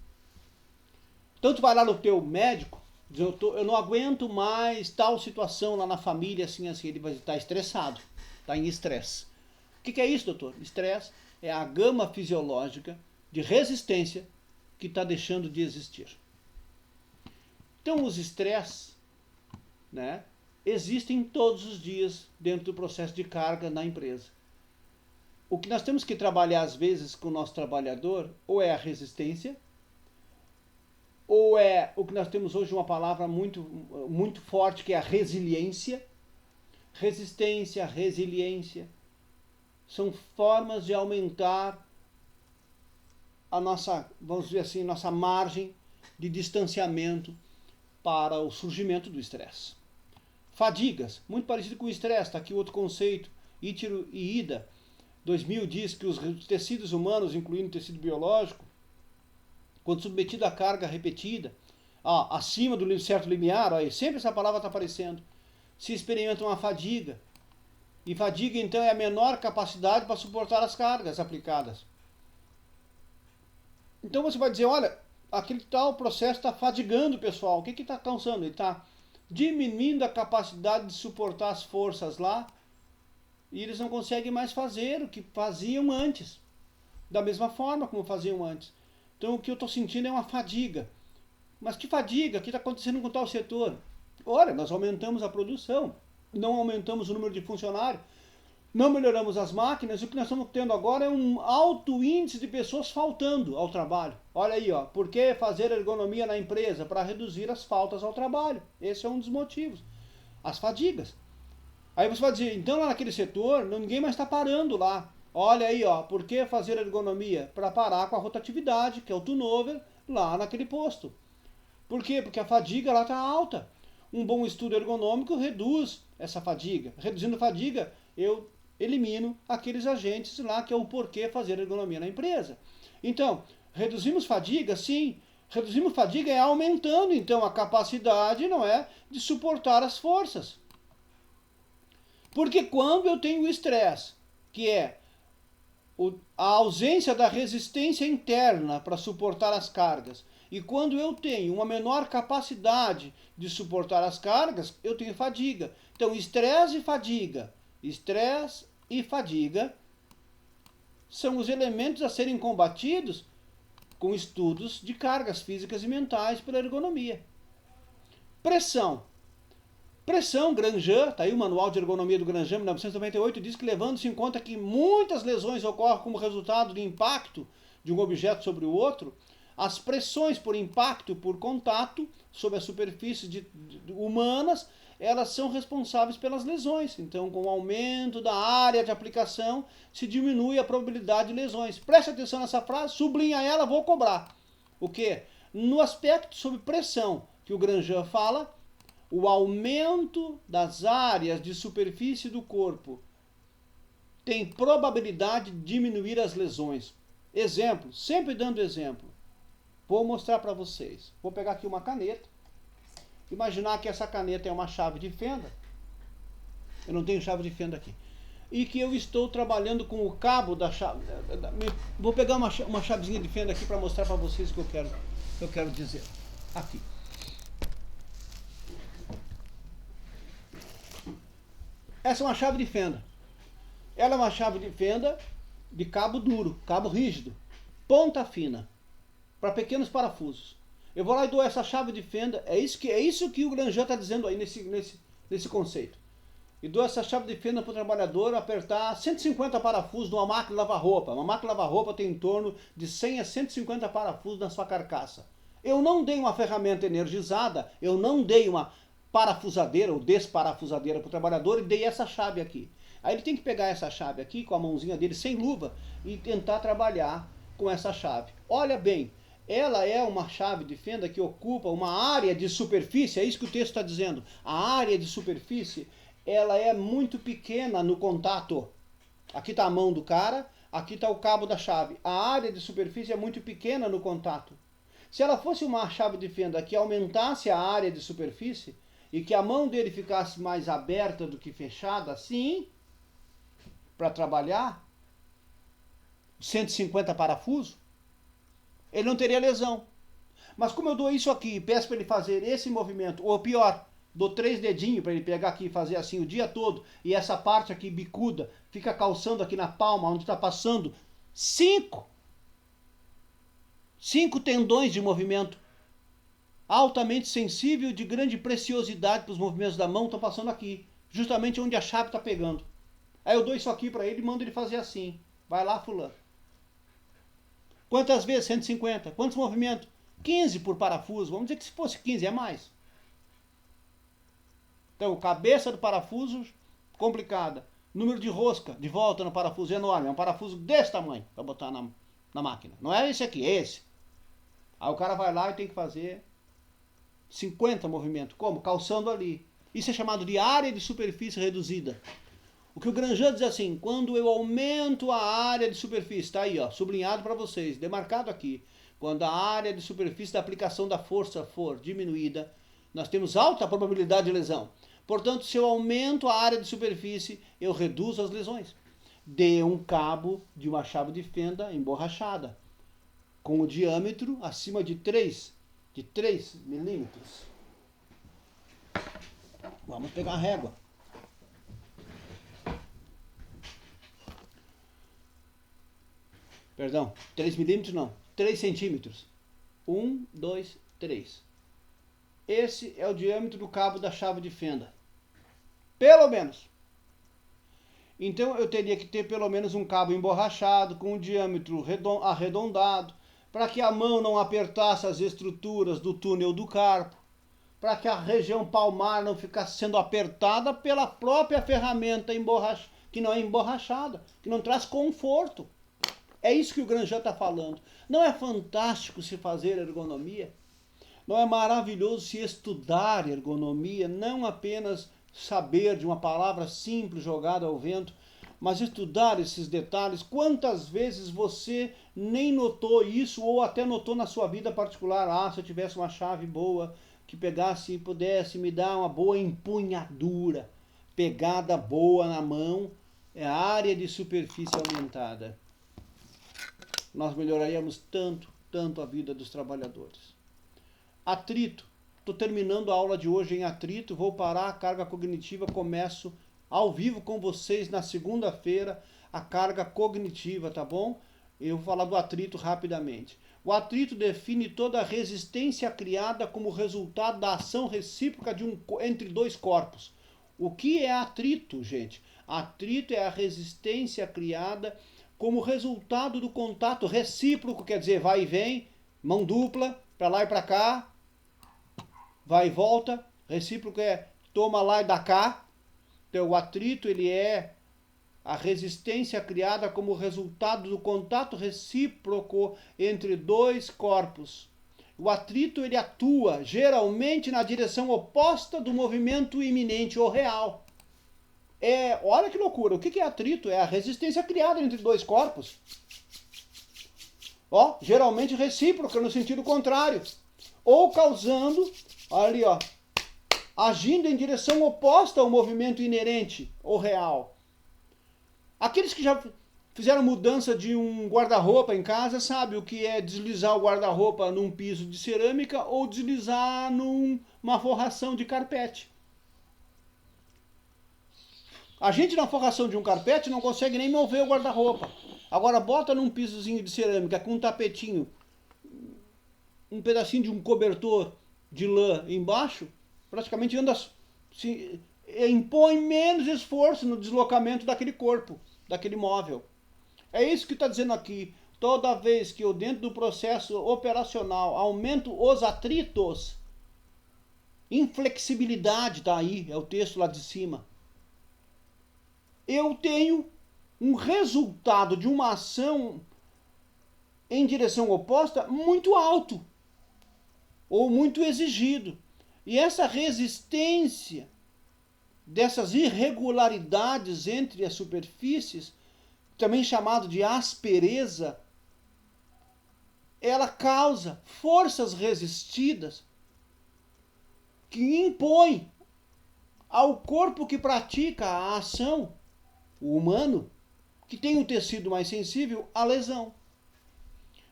Então tu vai lá no teu médico, diz, eu não aguento mais tal situação lá na família, assim, ele vai estar estressado, está em estresse. O que é isso, doutor? Estresse é a gama fisiológica de resistência que está deixando de existir. Então os estresses, né, existem todos os dias dentro do processo de carga na empresa. O que nós temos que trabalhar às vezes com o nosso trabalhador, ou é a resistência, ou é o que nós temos hoje uma palavra muito forte, que é a resiliência. Resistência, resiliência, são formas de aumentar a nossa, vamos dizer assim, nossa margem de distanciamento para o surgimento do estresse. Fadigas, muito parecido com o estresse, está aqui outro conceito, Ítero e Ida, 2000 diz que os tecidos humanos, incluindo o tecido biológico, quando submetido a carga repetida, acima do certo limiar, sempre essa palavra está aparecendo, se experimenta uma fadiga. E fadiga, então, é a menor capacidade para suportar as cargas aplicadas. Então você vai dizer, olha, aquele tal processo está fadigando o pessoal. O que está causando? Ele está diminuindo a capacidade de suportar as forças lá, e eles não conseguem mais fazer o que faziam antes, da mesma forma como faziam antes. Então o que eu estou sentindo é uma fadiga. Mas que fadiga? O que está acontecendo com tal setor? Olha, nós aumentamos a produção, não aumentamos o número de funcionários, não melhoramos as máquinas, e o que nós estamos tendo agora é um alto índice de pessoas faltando ao trabalho. Olha aí, por que fazer ergonomia na empresa? Para reduzir as faltas ao trabalho. Esse é um dos motivos. As fadigas. Aí você vai dizer, então lá naquele setor, ninguém mais está parando lá. Olha aí, por que fazer ergonomia? Para parar com a rotatividade, que é o turnover, lá naquele posto. Por quê? Porque a fadiga lá está alta. Um bom estudo ergonômico reduz essa fadiga. Reduzindo a fadiga, eu elimino aqueles agentes lá que é o porquê fazer ergonomia na empresa. Então, reduzimos fadiga? Sim. Reduzimos fadiga é aumentando, então, a capacidade, não é, de suportar as forças. Porque quando eu tenho o estresse, que é a ausência da resistência interna para suportar as cargas, e quando eu tenho uma menor capacidade de suportar as cargas, eu tenho fadiga. Então, estresse e fadiga são os elementos a serem combatidos com estudos de cargas físicas e mentais pela ergonomia. Pressão. Pressão, Grandjean, está aí o manual de ergonomia do Grandjean, 1998, diz que levando-se em conta que muitas lesões ocorrem como resultado do impacto de um objeto sobre o outro, as pressões por impacto, por contato, sobre as superfícies humanas, elas são responsáveis pelas lesões. Então, com o aumento da área de aplicação, se diminui a probabilidade de lesões. Preste atenção nessa frase, sublinha ela, vou cobrar. O quê? No aspecto sobre pressão, que o Grandjean fala, o aumento das áreas de superfície do corpo tem probabilidade de diminuir as lesões. Exemplo, sempre dando exemplo. Vou mostrar para vocês. Vou pegar aqui uma caneta. Imaginar que essa caneta é uma chave de fenda. Eu não tenho chave de fenda aqui. E que eu estou trabalhando com o cabo da chave. Vou pegar uma chavezinha de fenda aqui para mostrar para vocês o que eu quero dizer. Aqui. Essa é uma chave de fenda. Ela é uma chave de fenda de cabo duro, cabo rígido, ponta fina, para pequenos parafusos. Eu vou lá e dou essa chave de fenda. É isso que o Grandjean está dizendo aí nesse conceito. e dou essa chave de fenda para o trabalhador apertar 150 parafusos numa máquina de lavar roupa. Uma máquina de lavar roupa tem em torno de 100 a 150 parafusos na sua carcaça. Eu não dei uma ferramenta energizada, eu não dei uma parafusadeira ou desparafusadeira para o trabalhador e dei essa chave aqui. Aí ele tem que pegar essa chave aqui com a mãozinha dele sem luva e tentar trabalhar com essa chave. Olha bem, ela é uma chave de fenda que ocupa uma área de superfície, é isso que o texto está dizendo. A área de superfície, ela é muito pequena no contato. Aqui está a mão do cara, aqui está o cabo da chave. A área de superfície é muito pequena no contato. Se ela fosse uma chave de fenda que aumentasse a área de superfície e que a mão dele ficasse mais aberta do que fechada, assim, para trabalhar, 150 parafusos, ele não teria lesão. Mas como eu dou isso aqui e peço para ele fazer esse movimento, ou pior, dou 3 dedinhos para ele pegar aqui e fazer assim o dia todo, e essa parte aqui bicuda fica calçando aqui na palma, onde está passando 5 tendões de movimento, altamente sensível, de grande preciosidade para os movimentos da mão, estão passando aqui, justamente onde a chave está pegando. Aí eu dou isso aqui para ele e mando ele fazer assim. Vai lá, fulano. Quantas vezes? 150. Quantos movimentos? 15 por parafuso. Vamos dizer que se fosse 15 é mais. Então, cabeça do parafuso, complicada. Número de rosca de volta no parafuso enorme. É um parafuso desse tamanho para botar na máquina. Não é esse aqui, é esse. Aí o cara vai lá e tem que fazer 50 movimentos. Como? Calçando ali. Isso é chamado de área de superfície reduzida. O que o Grandjean diz assim, quando eu aumento a área de superfície, está aí, ó, sublinhado para vocês, demarcado aqui. Quando a área de superfície da aplicação da força for diminuída, nós temos alta probabilidade de lesão. Portanto, se eu aumento a área de superfície, eu reduzo as lesões. Dê um cabo de uma chave de fenda emborrachada, com o diâmetro acima de 3 milímetros. Vamos pegar a régua. Perdão, 3 milímetros não, 3 centímetros. 1, 2, 3. Esse é o diâmetro do cabo da chave de fenda. Pelo menos. Então eu teria que ter pelo menos um cabo emborrachado, com um diâmetro arredondado, para que a mão não apertasse as estruturas do túnel do carpo, para que a região palmar não ficasse sendo apertada pela própria ferramenta que não é emborrachada, que não traz conforto. É isso que o Grandjean está falando. Não é fantástico se fazer ergonomia? Não é maravilhoso se estudar ergonomia? Não apenas saber de uma palavra simples jogada ao vento, mas estudar esses detalhes. Quantas vezes você nem notou isso ou até notou na sua vida particular? Ah, se eu tivesse uma chave boa que pegasse e pudesse me dar uma boa empunhadura, pegada boa na mão, é a área de superfície aumentada. Nós melhoraríamos tanto a vida dos trabalhadores. Atrito. Estou terminando a aula de hoje em atrito, vou parar a carga cognitiva, começo ao vivo com vocês na segunda-feira a carga cognitiva, tá bom? Eu vou falar do atrito rapidamente. O atrito define toda a resistência criada como resultado da ação recíproca entre dois corpos. O que é atrito, gente? Atrito é a resistência criada como resultado do contato recíproco, quer dizer, vai e vem, mão dupla, para lá e para cá, vai e volta. Recíproco é toma lá e dá cá. Então o atrito ele é a resistência criada como resultado do contato recíproco entre dois corpos. O atrito ele atua geralmente na direção oposta do movimento iminente ou real. Olha que loucura, o que é atrito? É a resistência criada entre dois corpos. Geralmente recíproca no sentido contrário. Ou causando, ali agindo em direção oposta ao movimento inerente ou real. Aqueles que já fizeram mudança de um guarda-roupa em casa sabem o que é deslizar o guarda-roupa num piso de cerâmica ou deslizar numa forração de carpete. A gente na forração de um carpete não consegue nem mover o guarda-roupa. Agora bota num pisozinho de cerâmica com um tapetinho, um pedacinho de um cobertor de lã embaixo, praticamente anda impõe menos esforço no deslocamento daquele corpo, daquele móvel. É isso que está dizendo aqui. Toda vez que eu, dentro do processo operacional, aumento os atritos, inflexibilidade, está aí, é o texto lá de cima, eu tenho um resultado de uma ação em direção oposta muito alto, ou muito exigido. E essa resistência dessas irregularidades entre as superfícies, também chamado de aspereza, ela causa forças resistidas que impõem ao corpo que pratica a ação, o humano, que tem o tecido mais sensível, a lesão.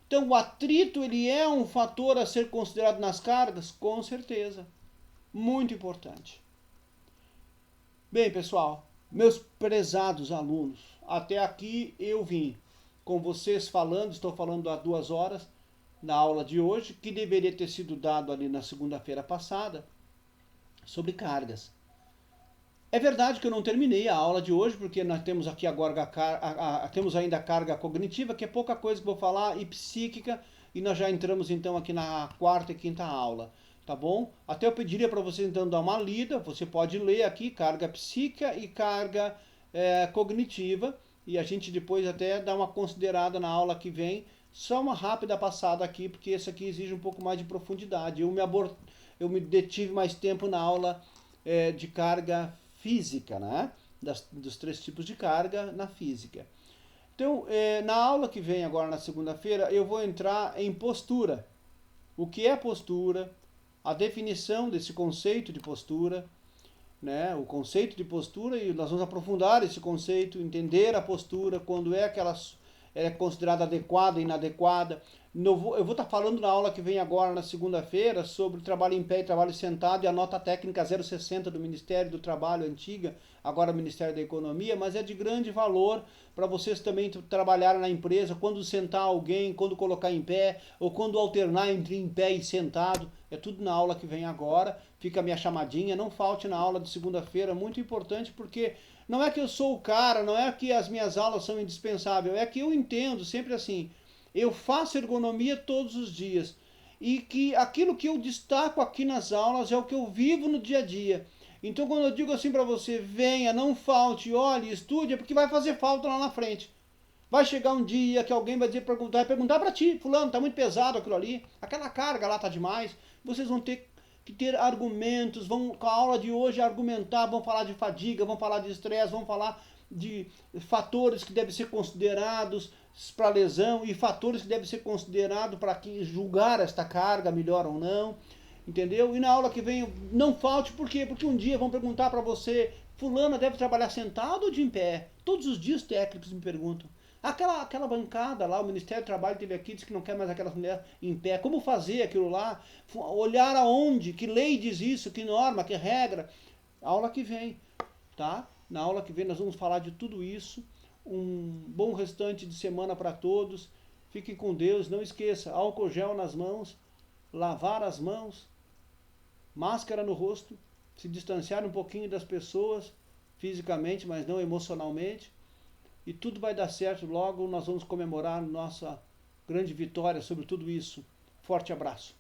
Então o atrito ele é um fator a ser considerado nas cargas? Com certeza. Muito importante. Bem, pessoal, meus prezados alunos, até aqui eu vim com vocês falando, estou falando há 2 horas na aula de hoje, que deveria ter sido dado ali na segunda-feira passada, sobre cargas. É verdade que eu não terminei a aula de hoje, porque nós temos aqui agora temos ainda a carga cognitiva, que é pouca coisa que vou falar, e psíquica, e nós já entramos então aqui na 4ª e 5ª aula, tá bom? Até eu pediria para vocês então dar uma lida, você pode ler aqui carga psíquica e carga cognitiva, e a gente depois até dá uma considerada na aula que vem, só uma rápida passada aqui, porque esse aqui exige um pouco mais de profundidade. Eu me detive mais tempo na aula de carga física, né? Dos 3 tipos de carga na física. Então, na aula que vem agora na segunda-feira, eu vou entrar em postura. O que é postura? A definição desse conceito de postura, né? O conceito de postura, e nós vamos aprofundar esse conceito, entender a postura, quando é que ela é considerada adequada e inadequada. Eu vou estar falando na aula que vem agora, na segunda-feira, sobre trabalho em pé e trabalho sentado, e a nota técnica 060 do Ministério do Trabalho, antiga, agora Ministério da Economia, mas é de grande valor para vocês também trabalharem na empresa, quando sentar alguém, quando colocar em pé, ou quando alternar entre em pé e sentado. É tudo na aula que vem agora, fica a minha chamadinha, não falte na aula de segunda-feira, muito importante, porque não é que eu sou o cara, não é que as minhas aulas são indispensáveis, é que eu entendo sempre assim, eu faço ergonomia todos os dias, e que aquilo que eu destaco aqui nas aulas é o que eu vivo no dia a dia. Então quando eu digo assim para você, venha, não falte, olhe, estude, é porque vai fazer falta lá na frente. Vai chegar um dia que alguém vai perguntar para ti, fulano, tá muito pesado aquilo ali, aquela carga lá tá demais, vocês vão ter que ter argumentos, vão com a aula de hoje argumentar, vão falar de fadiga, vão falar de estresse, vão falar de fatores que devem ser considerados para lesão e fatores que devem ser considerados para julgar esta carga, melhor ou não, entendeu? E na aula que vem, não falte, por quê? Porque um dia vão perguntar para você, fulana deve trabalhar sentado ou de em pé? Todos os dias técnicos me perguntam. Aquela bancada lá, o Ministério do Trabalho teve aqui, disse que não quer mais aquelas mulheres em pé. Como fazer aquilo lá? Olhar aonde? Que lei diz isso? Que norma? Que regra? Aula que vem, tá? Na aula que vem nós vamos falar de tudo isso. Um bom restante de semana para todos. Fiquem com Deus. Não esqueça, álcool gel nas mãos, lavar as mãos, máscara no rosto, se distanciar um pouquinho das pessoas, fisicamente, mas não emocionalmente. E tudo vai dar certo, logo nós vamos comemorar nossa grande vitória sobre tudo isso. Forte abraço.